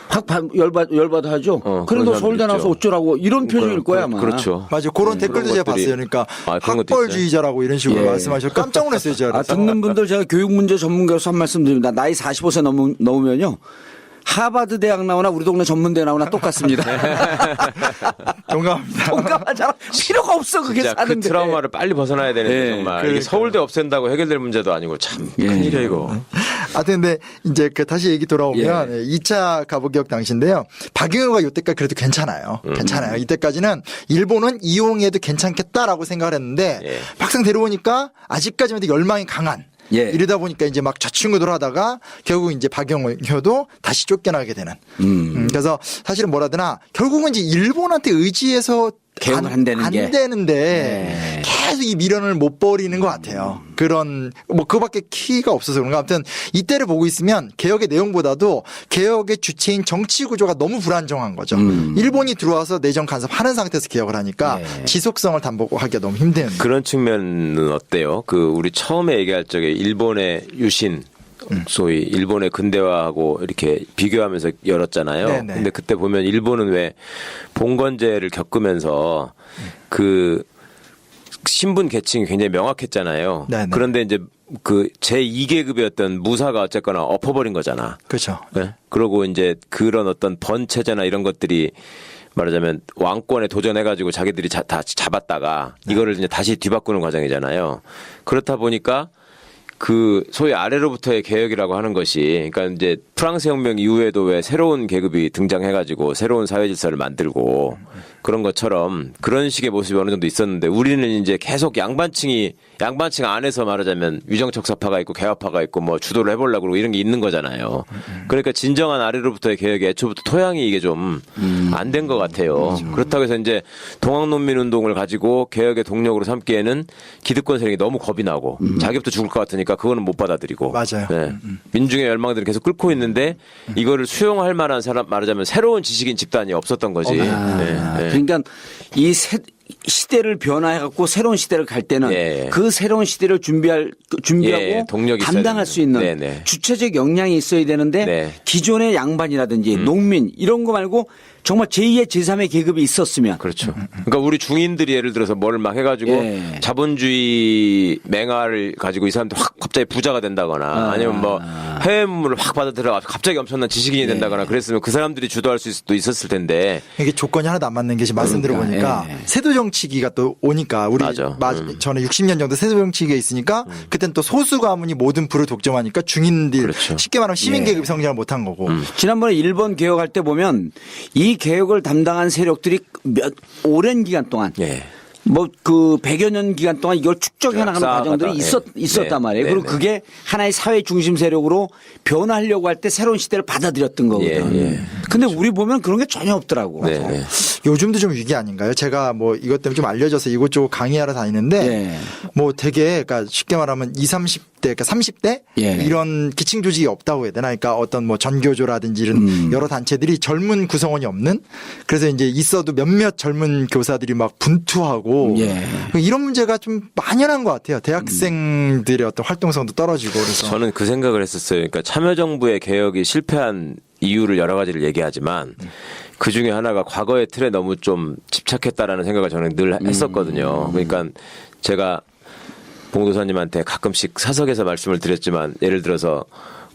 확 열받아 하죠. 그런 그래 너 사람들 서울대 나와서 있죠. 어쩌라고 이런 표정일 거야 아마. 그렇죠. 맞아요. 그런 댓글도 그런 제가 것들이- 봤어요. 그러니까 아, 그런 것도 학벌주의자라고 이런 식으로 예. 말씀하셔서 깜짝 놀랐어요. 제가. 아, 듣는 분들 제가 교육 문제 전문가로서 한 말씀 드립니다. 나이 45세 넘으면요. 하버드 대학 나오나 우리 동네 전문대 나오나 똑같습니다. 동감합니다. 동감하잖아. 필요가 없어 그게 진짜 그 사는데. 트라우마를 빨리 벗어나야 되는데 예. 정말 이게 그러니까요. 서울대 없앤다고 해결될 문제도 아니고 참 예. 큰일이야 이거. 하여튼 근데 이제 그 다시 얘기 돌아오면 예. 2차 가보개혁 당시인데요. 박영효가 이때까지 그래도 괜찮아요. 괜찮아요. 이때까지는 일본은 이용해도 괜찮겠다라고 생각을 했는데 예. 막상 데려오니까 아직까지는 되게 열망이 강한. 예. 이러다 보니까 이제 막 좌충우돌 하다가 결국 이제 박영효도 다시 쫓겨나게 되는. 그래서 사실은 뭐라 하더나 결국은 이제 일본한테 의지해서 개혁을 한다는 게. 되는데 예. 계속 이 미련을 못 버리는 것 같아요. 그런 뭐 그밖에 키가 없어서 그런가. 아무튼 이때를 보고 있으면 개혁의 내용보다도 개혁의 주체인 정치 구조가 너무 불안정한 거죠. 일본이 들어와서 내정 간섭하는 상태에서 개혁을 하니까 예. 지속성을 담보하기가 너무 힘든. 그런 측면은 어때요? 그 우리 처음에 얘기할 적에 일본의 유신 소위 일본의 근대화하고 이렇게 비교하면서 열었잖아요. 네네. 근데 그때 보면 일본은 왜 봉건제를 겪으면서 그 신분 계층이 굉장히 명확했잖아요. 네네. 그런데 이제 그 제2계급이었던 무사가 어쨌거나 엎어버린 거잖아. 그렇죠. 네? 그러고 이제 그런 어떤 번체제나 이런 것들이 말하자면 왕권에 도전해가지고 자기들이 다 잡았다가 이거를 이제 다시 뒤바꾸는 과정이잖아요. 그렇다 보니까 그 소위 아래로부터의 개혁이라고 하는 것이 그러니까 이제 프랑스 혁명 이후에도 왜 새로운 계급이 등장해가지고 새로운 사회 질서를 만들고 그런 것처럼 그런 식의 모습이 어느 정도 있었는데 우리는 이제 계속 양반층 안에서 말하자면 위정척사파가 있고 개화파가 있고 뭐 주도를 해보려고 그러고 이런 게 있는 거잖아요. 그러니까 진정한 아래로부터의 개혁이 애초부터 토양이 이게 좀 안 된 것 같아요. 그렇다고 해서 이제 동학농민운동을 가지고 개혁의 동력으로 삼기에는 기득권 세력이 너무 겁이 나고 자기부터 죽을 것 같으니까 그거는 못 받아들이고. 맞아요. 네. 민중의 열망들을 계속 끌고 있는데 이거를 수용할 만한 사람 말하자면 새로운 지식인 집단이 없었던 거지. 그러니까 이 시대를 변화해갖고 새로운 시대를 갈 때는 예. 그 새로운 시대를 준비하고 예, 동력이 감당할 있어야 수 있는 네네. 주체적 역량이 있어야 되는데 네. 기존의 양반이라든지 농민 이런 거 말고 정말 제2의 제3의 계급이 있었으면 그렇죠. 그러니까 우리 중인들이 예를 들어서 뭘 막 해가지고 예. 자본주의 맹화를 가지고 이 사람들 확 갑자기 부자가 된다거나 아니면 뭐 해외 문물을 확 받아들여 갑자기 엄청난 지식인이 된다거나 그랬으면 그 사람들이 주도할 수도 있을 텐데 이게 조건이 하나도 안 맞는 게 지금 말씀 들어보니까 세도 정치기가 또 오니까 우리 맞아. 전에 60년 정도 세도 정치기가 있으니까 그때는 또 소수 가문이 모든 부를 독점하니까 중인들 그렇죠. 쉽게 말하면 시민 계급이 성장을 못한 거고 지난번에 일본 개혁할 때 보면 이 개혁을 담당한 세력들이 오랜 기간 동안 예. 뭐 그 100여 년 기간 동안 이걸 축적해 나가는 쌓아가다. 과정들이 있었단 네. 말이에요. 네. 그리고 네. 그게 하나의 사회 중심 세력으로 변화하려고 할 때 새로운 시대를 받아들였던 거거든. 예. 근데 우리 보면 그런 게 전혀 없더라고. 네, 네. 요즘도 좀 위기 아닌가요? 제가 뭐 이것 때문에 좀 알려져서 이곳저곳 강의하러 다니는데 네. 뭐 되게 그러니까 쉽게 말하면 20, 30대 그러니까 30대 예. 이런 기층 조직이 없다고 해야 되나? 그러니까 어떤 뭐 전교조라든지 이런 여러 단체들이 젊은 구성원이 없는 그래서 이제 있어도 몇몇 젊은 교사들이 막 분투하고 예. 이런 문제가 좀 만연한 것 같아요. 대학생들의 어떤 활동성도 떨어지고 그래서 저는 그 생각을 했었어요. 그러니까 참여정부의 개혁이 실패한 이유를 여러 가지를 얘기하지만 그 중에 하나가 과거의 틀에 너무 좀 집착했다라는 생각을 저는 늘 했었거든요. 그러니까 제가 봉도사님한테 가끔씩 사석에서 말씀을 드렸지만 예를 들어서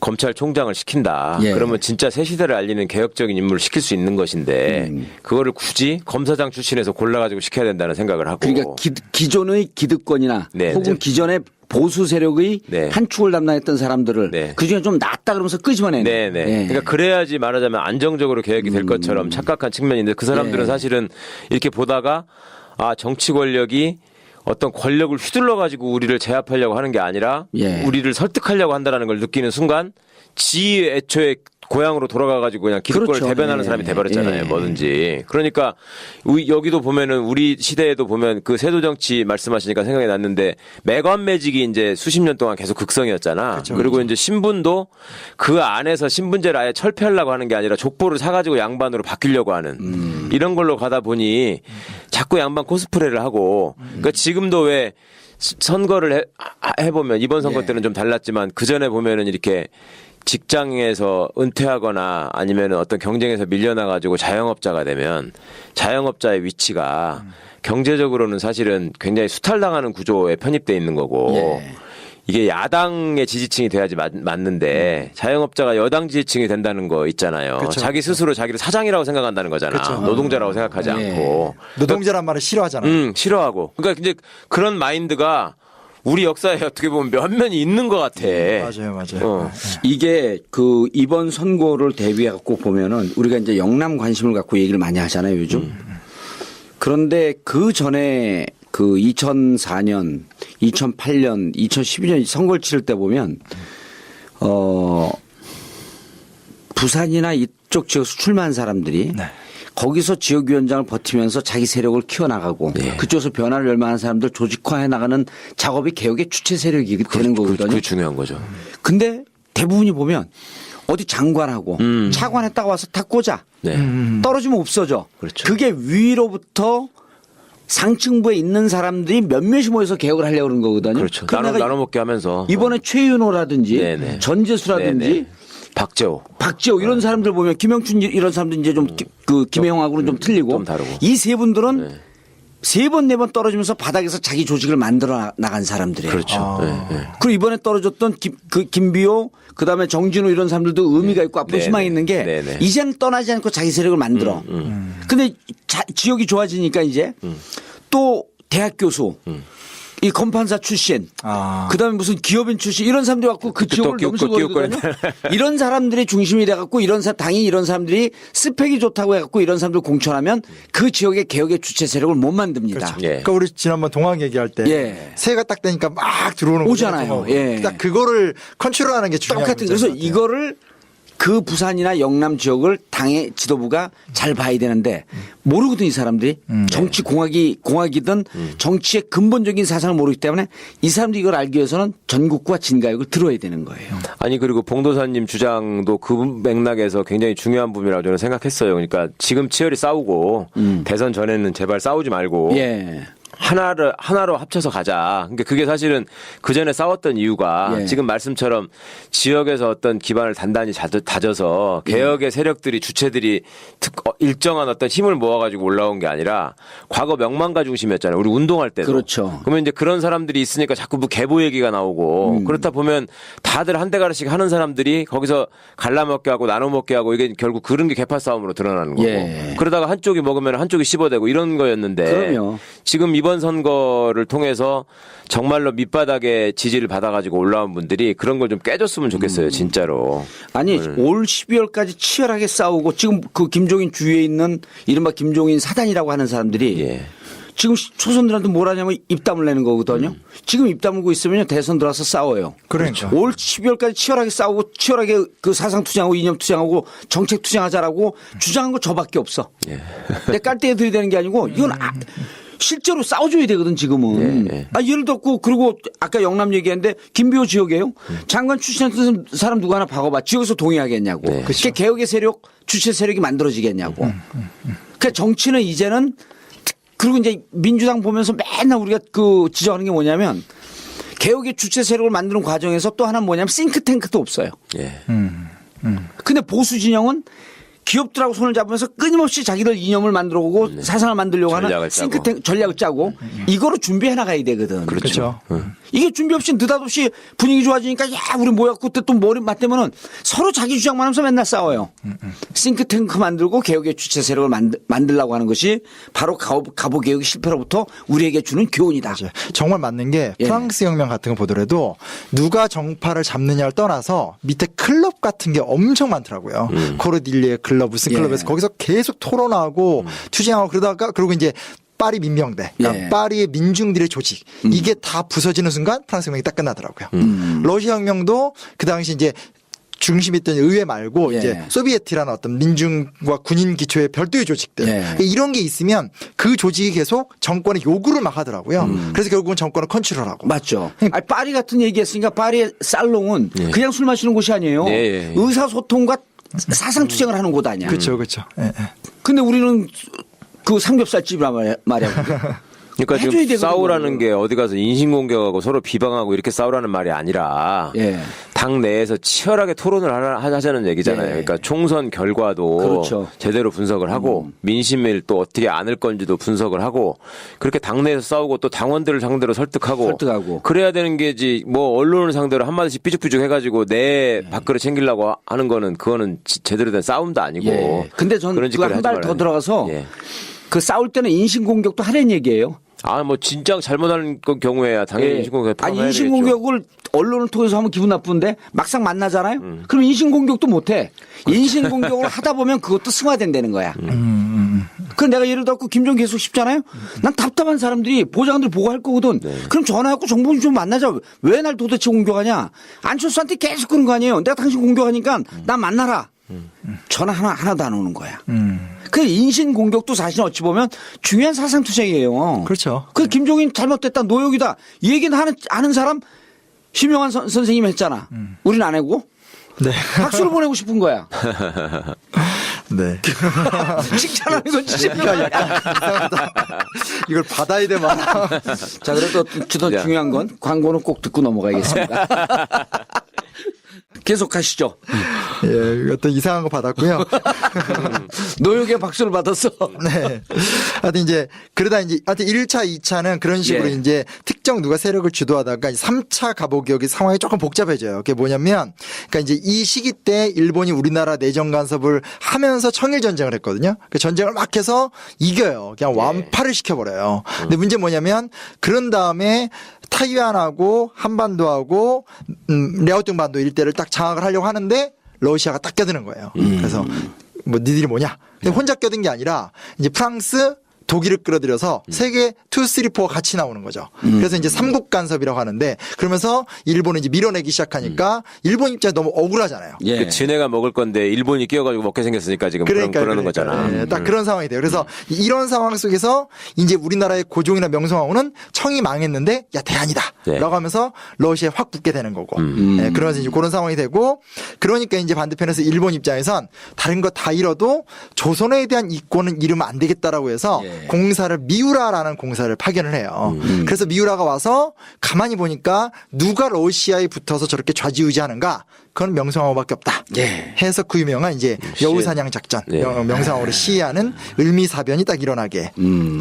검찰총장을 시킨다. 예. 그러면 진짜 새 시대를 알리는 개혁적인 인물을 시킬 수 있는 것인데 그거를 굳이 검사장 출신에서 골라가지고 시켜야 된다는 생각을 하고. 그러니까 기존의 기득권이나 네, 혹은 네. 기존의 보수 세력의 네. 한 축을 담당했던 사람들을 네. 그중에 좀 낫다 그러면서 끄집어내는. 네네. 그러니까 그래야지 말하자면 안정적으로 개혁이 될 것처럼 착각한 측면인데 그 사람들은 네. 사실은 이렇게 보다가 아 정치 권력이 어떤 권력을 휘둘러 가지고 우리를 제압하려고 하는 게 아니라 예. 우리를 설득하려고 한다는 걸 느끼는 순간 지 애초에 고향으로 돌아가가지고 그냥 기득권을 그렇죠. 대변하는 예. 사람이 돼버렸잖아요. 예. 뭐든지. 그러니까 여기도 보면은 우리 시대에도 보면 그 세도 정치 말씀하시니까 생각이 났는데 매관매직이 이제 수십 년 동안 계속 극성이었잖아. 그리고 이제 신분도 그 안에서 신분제를 아예 철폐하려고 하는 게 아니라 족보를 사가지고 양반으로 바뀌려고 하는 이런 걸로 가다 보니 자꾸 양반 코스프레를 하고 그러니까 지금도 왜 선거를 해보면 이번 선거 때는 좀 달랐지만 그 전에 보면은 이렇게 직장에서 은퇴하거나 아니면 어떤 경쟁에서 밀려나가지고 자영업자가 되면 자영업자의 위치가 경제적으로는 사실은 굉장히 수탈당하는 구조에 편입돼 있는 거고 예. 이게 야당의 지지층이 돼야지 맞는데 자영업자가 여당 지지층이 된다는 거 있잖아요. 그쵸. 자기 스스로 자기를 사장이라고 생각한다는 거잖아. 그쵸. 노동자라고 생각하지 예. 않고. 노동자란 말을 싫어하잖아요. 싫어하고. 그러니까 이제 그런 마인드가 우리 역사에 어떻게 보면 면면이 있는 것 같아. 맞아요. 이게 그 이번 선거를 대비해 갖고 보면은 우리가 이제 영남 관심을 갖고 얘기를 많이 하잖아요, 요즘. 그런데 그 전에 그 2004년, 2008년, 2012년 선거를 치를 때 보면 부산이나 이쪽 지역에서 출마한 사람들이 네. 거기서 지역위원장을 버티면서 자기 세력을 키워나가고 그쪽에서 변화를 열망하는 사람들 조직화해 나가는 작업이 개혁의 주체 세력이 되는 거거든요. 그게 중요한 거죠. 근데 대부분이 보면 어디 장관하고 차관했다가 와서 다 꽂아. 네. 떨어지면 없어져. 그렇죠. 그게 위로부터 상층부에 있는 사람들이 몇몇이 모여서 개혁을 하려고 그러는 거거든요. 그렇죠. 그럼 내가 나눠 먹게 하면서. 이번에 최윤호라든지 네네. 전재수라든지 네네. 박재호. 이런 사람들 보면 김영춘 이런 사람들 이제 좀 그 김혜영하고는 좀 틀리고 좀 다르고. 이 세 분들은 세 번, 네 번 떨어지면서 바닥에서 자기 조직을 만들어 나간 사람들이에요. 그렇죠. 네, 네. 그리고 이번에 떨어졌던 김비호 그다음에 정진우 이런 사람들도 의미가 있고 앞으로 네네. 희망이 있는 게 네네. 이제는 떠나지 않고 자기 세력을 만들어. 근데 지역이 좋아지니까 이제 또 대학 교수 이 검판사 출신 그다음에 무슨 기업인 출신 이런 사람들이 갖고 그 지역을 넘실거리거든요. 이런 사람들이 중심이 돼갖고 당연히 이런 사람들이 스펙이 좋다고 해갖고 이런 사람들 공천하면 그 지역의 개혁의 주체 세력을 못 만듭니다. 그렇죠. 예. 그러니까 우리 지난번 동학 얘기할 때 예. 새해가 딱 되니까 막 들어오는 오잖아요. 거잖아요. 예. 딱 그거를 컨트롤하는 게 중요한 똑같은 그래서 문제인 것 같아요. 이거를 그 부산이나 영남 지역을 당의 지도부가 잘 봐야 되는데 모르거든 이 사람들이 정치 공학이든 정치의 근본적인 사상을 모르기 때문에 이 사람들이 이걸 알기 위해서는 전국과 진가역을 들어야 되는 거예요. 아니 그리고 봉도사님 주장도 그 맥락에서 굉장히 중요한 부분이라고 저는 생각했어요. 그러니까 지금 치열히 싸우고 대선 전에는 제발 싸우지 말고 예. 하나로 합쳐서 가자. 그러니까 그게 사실은 그 전에 싸웠던 이유가 예. 지금 말씀처럼 지역에서 어떤 기반을 단단히 다져서 개혁의 세력들이 주체들이 일정한 어떤 힘을 모아가지고 올라온 게 아니라 과거 명망가 중심이었잖아요. 우리 운동할 때도. 그렇죠. 그러면 이제 그런 사람들이 있으니까 자꾸 뭐 계보 얘기가 나오고 그렇다 보면 다들 한 대가리씩 하는 사람들이 거기서 갈라먹게 하고 나눠먹게 하고 이게 결국 그런 게 개파 싸움으로 드러나는 거고. 예. 그러다가 한쪽이 먹으면 한쪽이 씹어대고 이런 거였는데 그럼요. 지금 이번 선거를 통해서 정말로 밑바닥에 지지를 받아가지고 올라온 분들이 그런 걸 좀 깨줬으면 좋겠어요, 진짜로. 아니 올 12월까지 치열하게 싸우고 지금 그 김종인 주위에 있는 이른바 김종인 사단이라고 하는 사람들이 예. 지금 초선들한테 뭘 하냐면 입담을 내는 거거든요. 지금 입 다물고 있으면 대선 들어와서 싸워요. 그러니까. 올 12월까지 치열하게 싸우고 치열하게 그 사상 투쟁하고 이념 투쟁하고 정책 투쟁하자라고 주장한 거 저밖에 없어. 내 깔때에 들이대는 게 아니고 이건 실제로 싸워줘야 되거든 지금은. 예. 예를 들었고 그리고 아까 영남 얘기했는데 김비호 지역이에요. 장관 출신했던 사람 누구 하나 박아봐. 지역에서 동의하겠냐고. 그게 개혁의 세력 주체 세력이 만들어지겠냐고. 그러니까 정치는 이제는 그리고 이제 민주당 보면서 맨날 우리가 그 지적하는 게 뭐냐면 개혁의 주체 세력을 만드는 과정에서 또 하나는 뭐냐면 싱크탱크도 없어요. 예. 근데 보수 진영은 기업들하고 손을 잡으면서 끊임없이 자기들 이념을 만들어 오고 사상을 만들려고 하는 전략을 짜고. 싱크탱크 전략을 짜고 이거를 준비해 나가야 되거든. 그렇죠. 이게 준비 없이 느닷없이 분위기 좋아지니까 야 우리 뭐야 그때 또 머리 맞대면은 서로 자기 주장만 하면서 맨날 싸워요. 싱크탱크 만들고 개혁의 주체 세력을 만들려고 하는 것이 바로 가보 개혁 실패로부터 우리에게 주는 교훈이다. 맞아요. 정말 맞는 게 예. 프랑스 혁명 같은 거 보더라도 누가 정파를 잡느냐를 떠나서 밑에 클럽 같은 게 엄청 많더라고요. 코르딜리에 클럽 무슨 예. 클럽에서 거기서 계속 토론하고 투쟁하고 그러다가 그리고 이제 파리 민병대, 그러니까 예. 파리의 민중들의 조직 이게 다 부서지는 순간 프랑스 혁명이 딱 끝나더라고요. 러시아 혁명도 그 당시 이제 중심이 있던 의회 말고 예. 이제 소비에트라는 어떤 민중과 군인 기초의 별도의 조직들 예. 이런 게 있으면 그 조직이 계속 정권의 요구를 막 하더라고요. 그래서 결국은 정권을 컨트롤하고. 맞죠. 파리 같은 얘기했으니까 파리의 살롱은 그냥 술 마시는 곳이 아니에요. 예. 의사소통과 사상 투쟁을 하는 곳 아니야. 그렇죠, 그렇죠. 예, 예. 근데 우리는 그 삼겹살집이란 말이야. 그러니까 해줘야 지금 되거든요. 싸우라는 게 어디 가서 인신공격하고 서로 비방하고 이렇게 싸우라는 말이 아니라 예. 당 내에서 치열하게 토론을 하자는 얘기잖아요. 예. 그러니까 총선 결과도 그렇죠. 제대로 분석을 하고 민심을 또 어떻게 안을 건지도 분석을 하고 그렇게 당 내에서 싸우고 또 당원들을 상대로 설득하고 그래야 되는 게지 뭐 언론을 상대로 한마디씩 삐죽삐죽 해가지고 내 밥그릇 챙기려고 하는 거는 그거는 제대로 된 싸움도 아니고. 예. 근데 전 그런 그거 짓거리 한 발 하지 더 말아요. 들어가서 예. 그 싸울 때는 인신공격도 하라는 얘기예요. 뭐 진짜 잘못하는 경우에야 당연히 예. 인신공격 아니 인신공격을 언론을 통해서 하면 기분 나쁜데 막상 만나잖아요. 그럼 인신공격도 못해. 인신공격을 하다 보면 그것도 승화된다는 거야. 그럼 내가 예를 들어 김종 계속 싶잖아요. 난 답답한 사람들이 보좌관들 보고 할 거거든. 그럼 전화해갖고 정보좀 좀 만나자. 왜 날 도대체 공격하냐. 안철수한테 계속 그런 거 아니에요. 내가 당신 공격하니까 나 만나라. 전화 하나도 안 오는 거야. 그 인신 공격도 사실 어찌 보면 중요한 사상 투쟁이에요. 그렇죠. 그 김종인 잘못됐다, 노역이다. 이 얘기는 아는 사람 심영환 선생님 했잖아. 우린 안 하고. 네. 박수를 보내고 싶은 거야. 네. 칭찬하는 건 심영환. 이걸 받아야 돼, 막. 자, 그래도 더 중요한 건 광고는 꼭 듣고 넘어가겠습니다. 계속하시죠. 예, 어떤 이상한 거 받았고요. 노역의 박수를 받았어. 네. 하여튼 이제 그러다 이제 하여튼 1차, 2차는 그런 식으로 예. 이제 특정 누가 세력을 주도하다가 3차 가보기역이 상황이 조금 복잡해져요. 그게 뭐냐면 그러니까 이제 이 시기 때 일본이 우리나라 내정 간섭을 하면서 청일 전쟁을 했거든요. 그 전쟁을 막 해서 이겨요. 그냥 완파를 시켜버려요. 근데 문제 뭐냐면 그런 다음에 타이완하고 한반도하고 랴오뚱반도 일대를 딱 장악을 하려고 하는데 러시아가 딱 껴드는 거예요. 그래서 뭐 니들이 뭐냐? 근데 혼자 껴든 게 아니라 이제 프랑스, 독일을 끌어들여서 세계 2, 3, 4가 같이 나오는 거죠. 그래서 이제 삼국 간섭이라고 하는데 그러면서 일본을 이제 밀어내기 시작하니까 일본 입장에 너무 억울하잖아요. 예. 그 지네가 먹을 건데 일본이 끼어가지고 먹게 생겼으니까 지금 그러는 거잖아. 예, 딱 그런 상황이 돼요. 그래서 이런 상황 속에서 이제 우리나라의 고종이나 명성황후는 청이 망했는데 야 대안이다 네. 라고 하면서 러시아에 확 붙게 되는 거고 예, 그러면서 이제 그런 상황이 되고 그러니까 이제 반대편에서 일본 입장에선 다른 거 다 잃어도 조선에 대한 이권은 잃으면 안 되겠다라고 해서 예. 공사를 미우라라는 공사를 파견을 해요. 그래서 미우라가 와서 가만히 보니까 누가 러시아에 붙어서 저렇게 좌지우지하는가? 그건 명성황후밖에 없다. 예. 해서 그 유명한 이제 여우사냥 작전, 예. 명성황후를 시해하는 을미사변이 딱 일어나게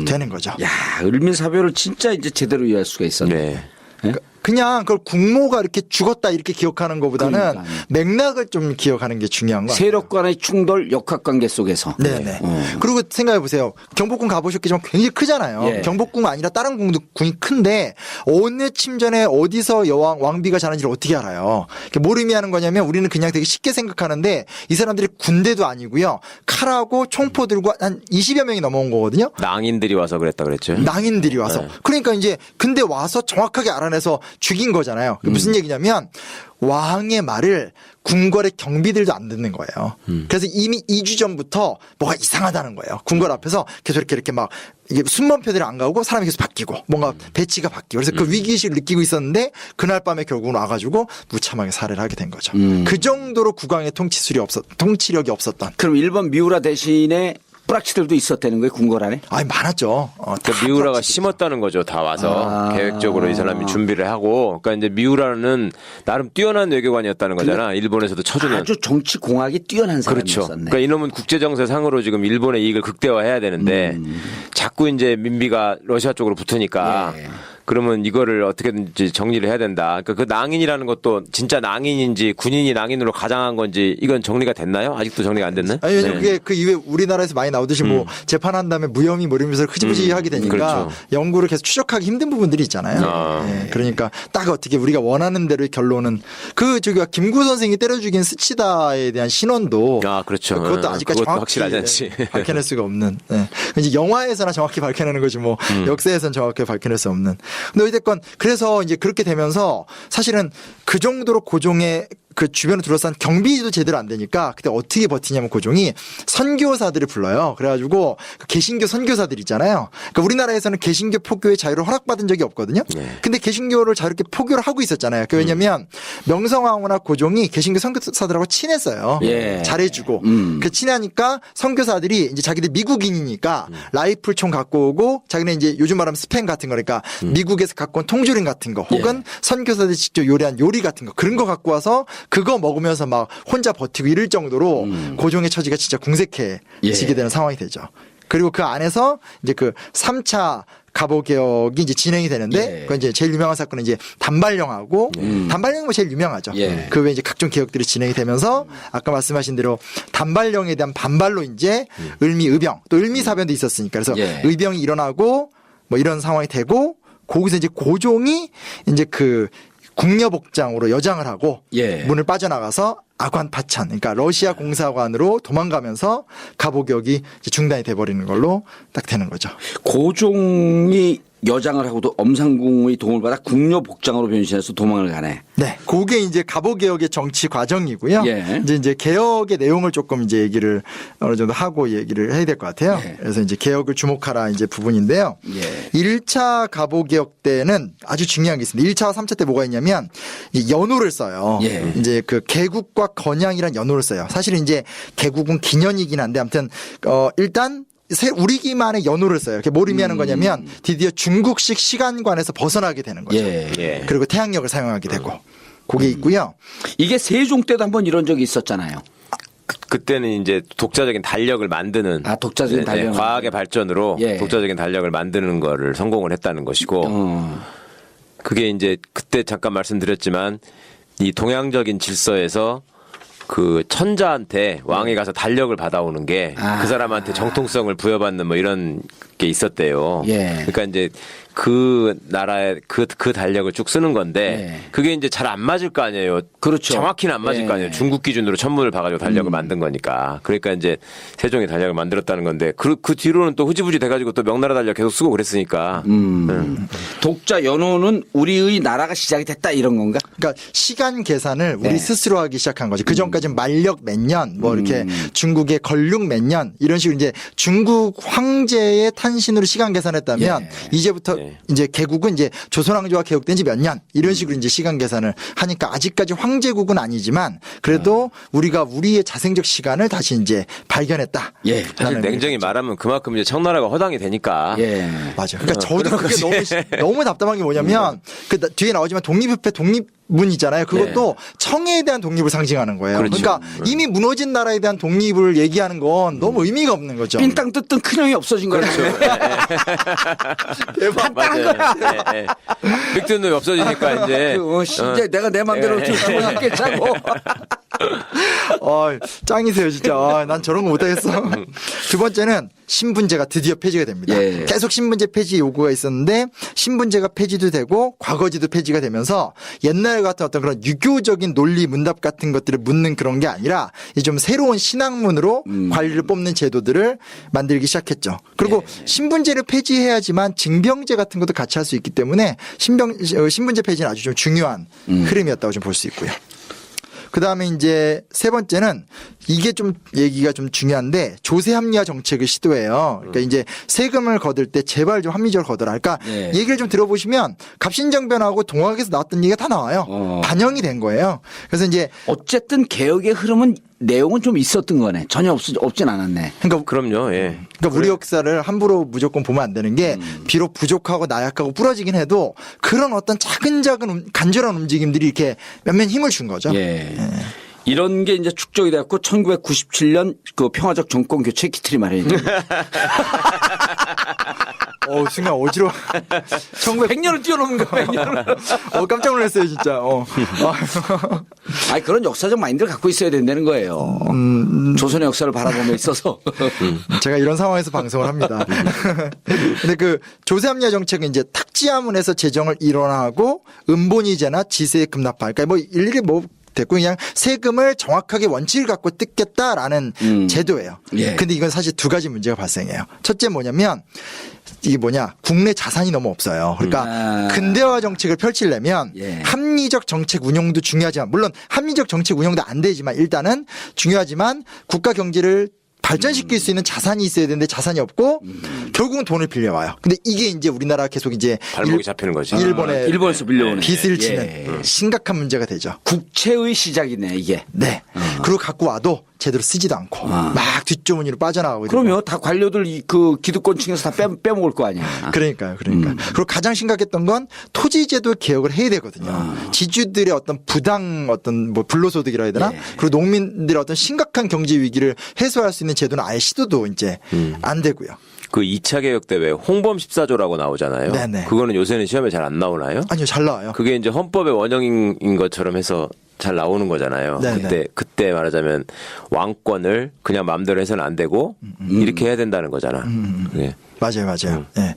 되는 거죠. 야, 을미사변을 진짜 이제 제대로 이해할 수가 있었네. 네. 그냥 그걸 국모가 이렇게 죽었다 이렇게 기억하는 것보다는 그러니까요. 맥락을 좀 기억하는 게 중요한 거 같아요. 세력 간의 충돌, 역학관계 속에서. 네네. 그리고 생각해 보세요. 경복궁 가보셨겠지만 굉장히 크잖아요. 예. 경복궁 아니라 다른 궁도 궁이 큰데 어느 침전에 어디서 여왕 왕비가 자는지를 어떻게 알아요? 뭘 의미하는 거냐면 우리는 그냥 되게 쉽게 생각하는데 이 사람들이 군대도 아니고요. 칼하고 총포 들고 한 20여 명이 넘어온 거거든요. 낭인들이 와서 그랬다 그랬죠. 낭인들이 와서. 네. 그러니까 이제 근데 와서 정확하게 알아내서 죽인 거잖아요. 그게 무슨 얘기냐면 왕의 말을 궁궐의 경비들도 안 듣는 거예요. 그래서 이미 2주 전부터 뭐가 이상하다는 거예요. 궁궐 앞에서 계속 이렇게 막 이게 순번표들이 안 가고 사람이 계속 바뀌고 뭔가 배치가 바뀌고 그래서 그 위기의식을 느끼고 있었는데 그날 밤에 결국은 와가지고 무참하게 살해를 하게 된 거죠. 그 정도로 국왕의 통치력이 없었던. 그럼 일본 미우라 대신에 뿌락치들도 있었다는 거예요, 궁궐 안에? 아니 많았죠. 그 미우라가 심었다는 거죠. 다 와서 계획적으로 이 사람이 준비를 하고. 그러니까 이제 미우라는 나름 뛰어난 외교관이었다는 거잖아. 일본에서도 쳐주는. 아주 정치 공학이 뛰어난 그렇죠. 사람이었네. 그러니까 이놈은 국제정세상으로 지금 일본의 이익을 극대화해야 되는데 자꾸 이제 민비가 러시아 쪽으로 붙으니까 예. 그러면 이거를 어떻게든지 정리를 해야 된다. 그러니까 그 낭인이라는 것도 진짜 낭인인지 군인이 낭인으로 가장한 건지 이건 정리가 됐나요? 아직도 정리가 안 됐나요? 아니, 왜냐면 그게 그 이후에 우리나라에서 많이 나오듯이 뭐 재판한 다음에 무혐의 뭐 이러면서 흐지부지 하게 되니까 그렇죠. 연구를 계속 추적하기 힘든 부분들이 있잖아요. 예, 그러니까 딱 어떻게 우리가 원하는 대로의 결론은 그 저기가 김구 선생이 때려 죽인 스치다에 대한 신원도 아, 그렇죠. 그것도 아직까지 그것도 정확히 확실하지 않지. 밝혀낼 수가 없는. 예. 이제 영화에서나 정확히 밝혀내는 거지 뭐 역사에서는 정확히 밝혀낼 수 없는. 근데 어쨌건 그래서 이제 그렇게 되면서 사실은 그 정도로 고종의 그 주변을 둘러싼 경비도 제대로 안 되니까 그때 어떻게 버티냐면 고종이 선교사들을 불러요. 그래가지고 그 개신교 선교사들 있잖아요. 그러니까 우리나라에서는 개신교 포교의 자유를 허락받은 적이 없거든요. 근데 개신교를 자유롭게 포교를 하고 있었잖아요. 그 왜냐면 명성황후나 고종이 개신교 선교사들하고 친했어요. 예. 잘해주고. 그 친하니까 선교사들이 이제 자기들 미국인이니까 라이플총 갖고 오고 자기는 이제 요즘 말하면 스팸 같은 거니까 미국에서 갖고 온 통조림 같은 거 혹은 선교사들이 직접 요리한 요리 같은 거 그런 거 갖고 와서 그거 먹으면서 막 혼자 버티고 이럴 정도로 고종의 처지가 진짜 궁색해지게 되는 상황이 되죠. 그리고 그 안에서 이제 그 3차 갑오개혁이 이제 진행이 되는데 그건 이제 제일 유명한 사건은 이제 단발령하고 단발령이 뭐 제일 유명하죠. 예. 그 외에 이제 각종 개혁들이 진행이 되면서 아까 말씀하신 대로 단발령에 대한 반발로 이제 을미의병 또 을미사변도 있었으니까 그래서 예. 의병이 일어나고 뭐 이런 상황이 되고 거기서 이제 고종이 이제 그 궁녀복장으로 여장을 하고 예. 문을 빠져나가서 아관 파찬 그러니까 러시아 공사관으로 도망가면서 갑오개혁이 이제 중단이 돼버리는 걸로 딱 되는 거죠. 고종이 여장을 하고도 엄상궁의 도움을 받아 궁녀 복장으로 변신해서 도망을 가네. 네, 그게 이제 갑오개혁의 정치 과정이고요. 예. 이제 개혁의 내용을 조금 이제 얘기를 어느 정도 하고 얘기를 해야 될 것 같아요. 예. 그래서 이제 개혁을 주목하라 이제 부분인데요. 예. 1차 갑오개혁 때는 아주 중요한 게 있습니다. 1차와 3차 때 뭐가 있냐면 이 연호를 써요. 예. 이제 그 개국과 건양이란 연호를 써요. 사실 이제 개국은 기년이긴 한데 아무튼 일단 우리기만의 연호를 써요. 그게 뭘 의미하는 거냐면 드디어 중국식 시간관에서 벗어나게 되는 거죠. 예. 예. 그리고 태양력을 사용하게 되고. 그게 있고요. 이게 세종 때도 한번 이런 적이 있었잖아요. 그때는 이제 독자적인 달력을 만드는 독자적인 달력 과학의 발전으로 예. 독자적인 달력을 만드는 거를 성공을 했다는 것이고 그게 이제 그때 잠깐 말씀드렸지만 이 동양적인 질서에서 그 천자한테 왕이 가서 달력을 받아오는 게 그 사람한테 정통성을 부여받는 뭐 이런 게 있었대요. 예. 그러니까 이제 그 나라의 그 달력을 쭉 쓰는 건데 예. 그게 이제 잘 안 맞을 거 아니에요. 그렇죠. 정확히는 안 맞을 예. 거 아니에요. 중국 기준으로 천문을 봐가지고 달력을 만든 거니까. 그러니까 이제 세종이 달력을 만들었다는 건데 그 뒤로는 또 흐지부지 돼가지고 또 명나라 달력 계속 쓰고 그랬으니까. 독자 연호는 우리의 나라가 시작이 됐다 이런 건가? 그러니까 시간 계산을 우리 네. 스스로 하기 시작한 거죠. 그 전까지는 만력 몇 년, 뭐 이렇게 중국의 걸륭 몇 년 이런 식으로 이제 중국 황제의 탄신으로 시간 계산했다면 예. 이제부터 예. 이제 개국은 이제 조선 왕조가 개국된 지 몇 년 이런 식으로 이제 시간 계산을 하니까 아직까지 황제국은 아니지만 그래도 우리가 우리의 자생적 시간을 다시 이제 발견했다. 예. 사실 냉정히 말하면 그만큼 이제 청나라가 허당이 되니까. 예. 맞아요. 그러니까 저도 그게 너무 답답한 게 뭐냐면 그 뒤에 나오지만 독립협회 독립문 있잖아요. 그것도 청에 대한 독립을 상징하는 거예요. 그렇죠. 그러니까 이미 무너진 나라에 대한 독립을 얘기하는 건 너무 의미가 없는 거죠. 빈땅 뜯던 큰형이 없어진 거죠. 간단한 거야. 예. 빅튼 놈이 없어지니까 이제. 이제 내가 내 맘대로 주고 하겠자고. 짱이세요 진짜. 난 저런 거 못하겠어. 두 번째는 신분제가 드디어 폐지가 됩니다. 예. 계속 신분제 폐지 요구가 있었는데 신분제가 폐지도 되고 과거지도 폐지가 되면서 옛날 같은 어떤 그런 유교적인 논리 문답 같은 것들을 묻는 그런 게 아니라 이제 좀 새로운 신학문으로 관리를 뽑는 제도들을 만들기 시작했죠. 그리고 신분제를 폐지해야지만 징병제 같은 것도 같이 할 수 있기 때문에 신분제 폐지는 아주 좀 중요한 흐름이었다고 좀 볼 수 있고요. 그 다음에 이제 세 번째는 이게 좀 얘기가 좀 중요한데 조세 합리화 정책을 시도해요. 그러니까 이제 세금을 거둘 때 제발 좀 합리적으로 거둬라. 그러니까 예. 얘기를 좀 들어보시면 갑신정변하고 동학에서 나왔던 얘기가 다 나와요. 반영이 된 거예요. 그래서 이제 어쨌든 개혁의 흐름은 내용은 좀 있었던 거네. 전혀 없진 않았네. 그러니까 그럼요, 예. 그러니까 우리 역사를 함부로 무조건 보면 안 되는 게 비록 부족하고 나약하고 부러지긴 해도 그런 어떤 작은 간절한 움직임들이 이렇게 몇몇 힘을 준 거죠. 예. 이런 게 이제 축적이 됐고 1997년 그 평화적 정권 교체 기틀이 마련이 순간 어지러워. 100년을 뛰어넘은 거 100년을. 깜짝 놀랐어요 진짜. 아니 그런 역사적 마인드를 갖고 있어야 된다는 거예요. 조선의 역사를 바라보며 있어서. 제가 이런 상황에서 방송을 합니다. 근데 그 조세 합리화 정책은 이제 탁지하문에서 재정을 일원화하고 은본이제나 지세 급납화. 그러니까 뭐 일일이 뭐 됐고 그냥 세금을 정확하게 원칙을 갖고 뜯겠다라는 제도예요. 예. 근데 이건 사실 두 가지 문제가 발생해요. 첫째 뭐냐면 이게 국내 자산이 너무 없어요. 그러니까 근대화 정책을 펼치려면 예. 합리적 정책 운영도 중요하지만 물론 합리적 정책 운영도 안 되지만 일단은 중요하지만 국가 경제를 발전시킬 수 있는 자산이 있어야 되는데 자산이 없고 결국은 돈을 빌려와요. 근데 이게 이제 우리나라 계속 이제 발목이 잡히는 거지. 일본의 일본에서 빌려오는 빚을 지는 예. 심각한 문제가 되죠. 국채의 시작이네 이게. 네. 그리고 갖고 와도 제대로 쓰지도 않고 막 뒷주머니로 빠져나가고. 그러면 다 관료들 그 기득권층에서 다 빼먹을 거 아니야. 그러니까요. 그리고 가장 심각했던 건 토지제도 개혁을 해야 되거든요. 지주들의 어떤 부당 어떤 뭐 불로소득이라 해야 되나? 예. 그리고 농민들의 어떤 심각한 경제 위기를 해소할 수 있는 제도는 아예 시도도 이제 안 되고요. 그 2차 개혁 때 왜 홍범 14조라고 나오잖아요. 네네. 그거는 요새는 시험에 잘 안 나오나요? 아니요, 잘 나와요. 그게 이제 헌법의 원형인 것처럼 해서 잘 나오는 거잖아요. 네네. 그때 말하자면 왕권을 그냥 마음대로 해서는 안 되고 이렇게 해야 된다는 거잖아. 예. 맞아요. 네.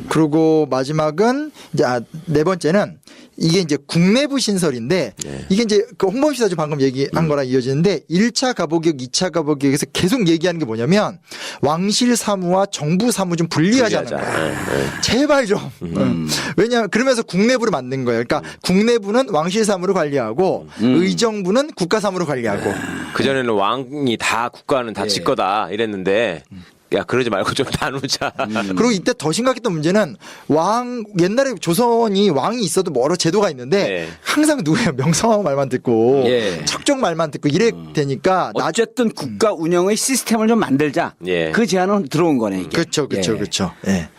그리고 마지막은 이제 네 번째는 이게 이제 국내부 신설인데 이게 이제 그 홍범 씨가 방금 얘기한 거랑 이어지는데 1차 가보개혁, 2차 가보개혁에서 계속 얘기하는 게 뭐냐면 왕실 사무와 정부 사무 좀 분리하자는 거야. 제발 좀. 왜냐하면 그러면서 국내부를 만든 거예요. 그러니까 국내부는 왕실 사무를 관리하고 의정부는 국가 사무를 관리하고. 그전에는 왕이 다 국가는 다 지 거다 이랬는데 야 그러지 말고 좀 나누자. 그리고 이때 더 심각했던 문제는 옛날에 조선이 왕이 있어도 뭐 여러 제도가 있는데 네. 항상 누구예요? 명성황후 말만 듣고 예. 척종 말만 듣고 이래 되니까 어쨌든 국가 운영의 시스템을 좀 만들자. 예. 그 제안은 들어온 거네 이게. 그렇죠. 예. 예.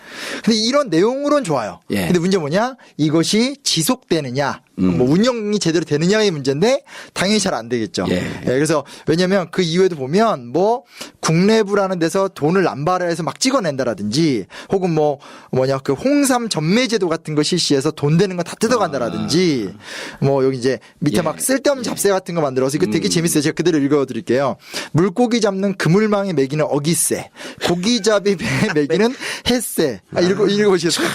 근데 이런 내용으로는 좋아요. 예. 근데 문제 뭐냐? 이것이 지속되느냐, 뭐 운영이 제대로 되느냐의 문제인데 당연히 잘 안 되겠죠. 예. 예, 그래서 왜냐하면 그 이후에도 보면 뭐 국내부라는 데서 돈을 남발해서 막 찍어낸다라든지 혹은 그 홍삼 전매제도 같은 거 실시해서 돈 되는 거 다 뜯어간다라든지 뭐 여기 이제 밑에 예. 막 쓸데없는 잡세 같은 거 만들어서 이거 되게 재밌어요. 제가 그대로 읽어드릴게요. 물고기 잡는 그물망에 매기는 어기세, 고기잡이 배에 매기는 햇세. 읽어보시겠어요?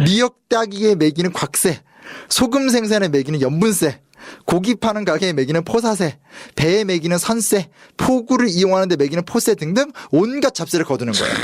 미역 따기에 매기는 곽세, 소금 생산에 매기는 염분세, 고기 파는 가게에 매기는 포사세, 배에 매기는 선세, 포구를 이용하는 데 매기는 포세 등등 온갖 잡세를 거두는 거예요.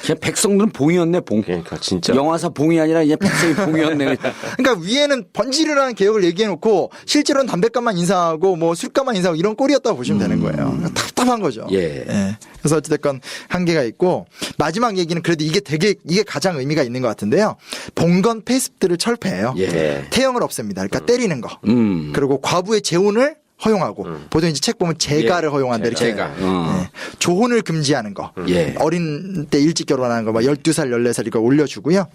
그냥 백성들은 봉이었네, 봉. 그러니까 진짜. 영화사 봉이 아니라 이제 백성이 봉이었네. 그러니까 위에는 번지르라는 개혁을 얘기해놓고 실제로는 담배값만 인상하고 뭐 술값만 인상하고 이런 꼴이었다고 보시면 되는 거예요. 답답한 거죠. 예. 그래서 어찌됐건 한계가 있고 마지막 얘기는 그래도 이게 가장 의미가 있는 것 같은데요. 봉건 폐습들을 철폐해요. 예. 태형을 없앱니다. 그러니까 때리는 거. 음. 그리고 과부의 재혼을 허용하고 보통 이제 책 보면 재가를 예. 허용한다 이렇게 재가. 예. 조혼을 금지하는 거 예. 어린 때 일찍 결혼하는 거 막 12살 14살 이거 올려주고요.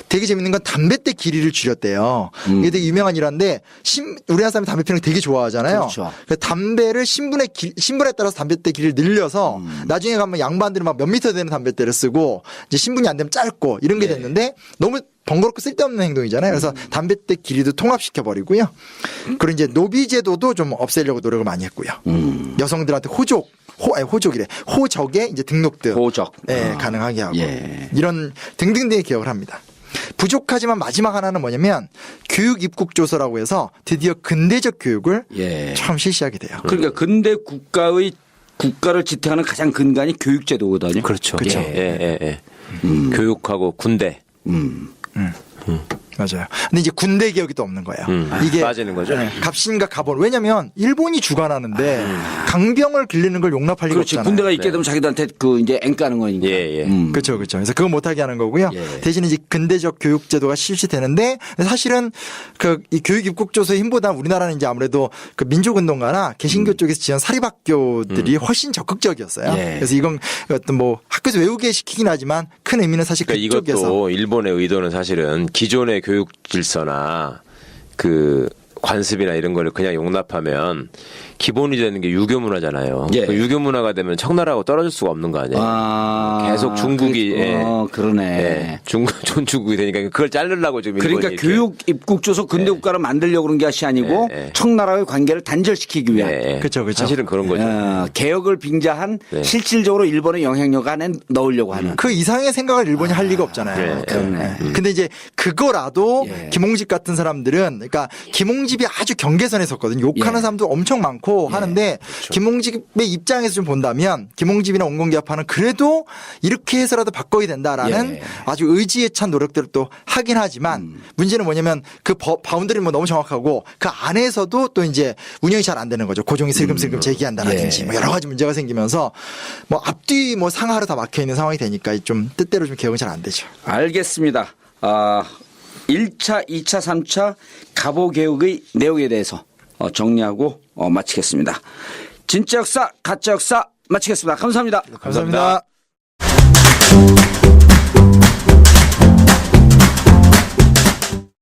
되게 재밌는 건 담배대 길이를 줄였대요. 이게 되게 유명한 일화인데 우리나라 사람이 담배 피우는 거 되게 좋아하잖아요. 그렇죠. 그래서 담배를 신분에 따라서 담배대 길이를 늘려서 나중에 가면 양반들은 막 몇 미터 되는 담배대를 쓰고 이제 신분이 안 되면 짧고 이런 게 됐는데 너무 번거롭고 쓸데없는 행동이잖아요. 그래서 담배대 길이도 통합시켜 버리고요. 그리고 이제 노비 제도도 좀 없애려고 노력을 많이 했고요. 여성들한테 호적에 이제 등록도 호적. 가능하게 하고 예. 이런 등등등의 개혁을 합니다. 부족하지만 마지막 하나는 뭐냐면 교육 입국 조서라고 해서 드디어 근대적 교육을 예. 처음 실시하게 돼요. 그러니까 근대 국가를 지탱하는 가장 근간이 교육제도거든요. 그렇죠. 그렇죠. 예. 교육하고 군대. 맞아요. 근데 이제 군대 개혁이 또 없는 거예요. 이게 빠지는 거죠. 갑신과 갑원. 왜냐면 일본이 주관하는데 강병을 길르는 걸 용납할 리가 그렇지. 없잖아요. 군대가 있게 되면 자기들한테 이제 앵까는 거니까. 예. 그렇죠. 그래서 그거 못하게 하는 거고요. 예. 대신 이제 근대적 교육 제도가 실시되는데 사실은 이 교육 입국 조서의 힘보다 우리나라는 이제 아무래도 그 민족운동가나 개신교 쪽에서 지은 사립학교들이 훨씬 적극적이었어요. 예. 그래서 이건 어떤 뭐 학교에서 외우게 시키긴 하지만 큰 의미는 사실 그러니까 그쪽에서. 이것도 일본의 의도는 사실은 기존의 교육 질서나 그 관습이나 이런 거를 그냥 용납하면 기본이 되는 게 유교 문화잖아요. 예. 그 유교 문화가 되면 청나라하고 떨어질 수가 없는 거 아니에요. 계속 중국이 그러네. 중국이 되니까 그걸 자르려고 지금 그러니까 일본이 교육 입국조서 근대 국가를 만들려고 그런 것이 아니고 청나라의 관계를 단절시키기 위한. 그렇죠. 사실은 그런 거죠. 개혁을 빙자한 실질적으로 일본의 영향력 안에 넣으려고 하는. 그 이상의 생각을 일본이 할 리가 없잖아요. 그러네. 근데 이제 그거라도 김홍집 같은 사람들은 그러니까 김홍집이 아주 경계선에 섰거든요. 욕하는 사람도 엄청 많고 하는데 김홍집의 입장에서 좀 본다면 김홍집이나 온건기아파는 그래도 이렇게 해서라도 바꿔야 된다라는 아주 의지에 찬 노력들을 또 하긴 하지만 문제는 뭐냐면 그 바운더리는 뭐 너무 정확하고 그 안에서도 또 이제 운영이 잘 안 되는 거죠. 고종이 슬금슬금 제기한다라든지 뭐 여러 가지 문제가 생기면서 뭐 앞뒤 뭐 상하로 다 막혀 있는 상황이 되니까 좀 뜻대로 좀 개혁은 잘 안 되죠. 알겠습니다. 1차, 2차, 3차 가보 개혁의 내용에 대해서 정리하고 마치겠습니다. 진짜 역사, 가짜 역사 마치겠습니다. 감사합니다. 감사합니다.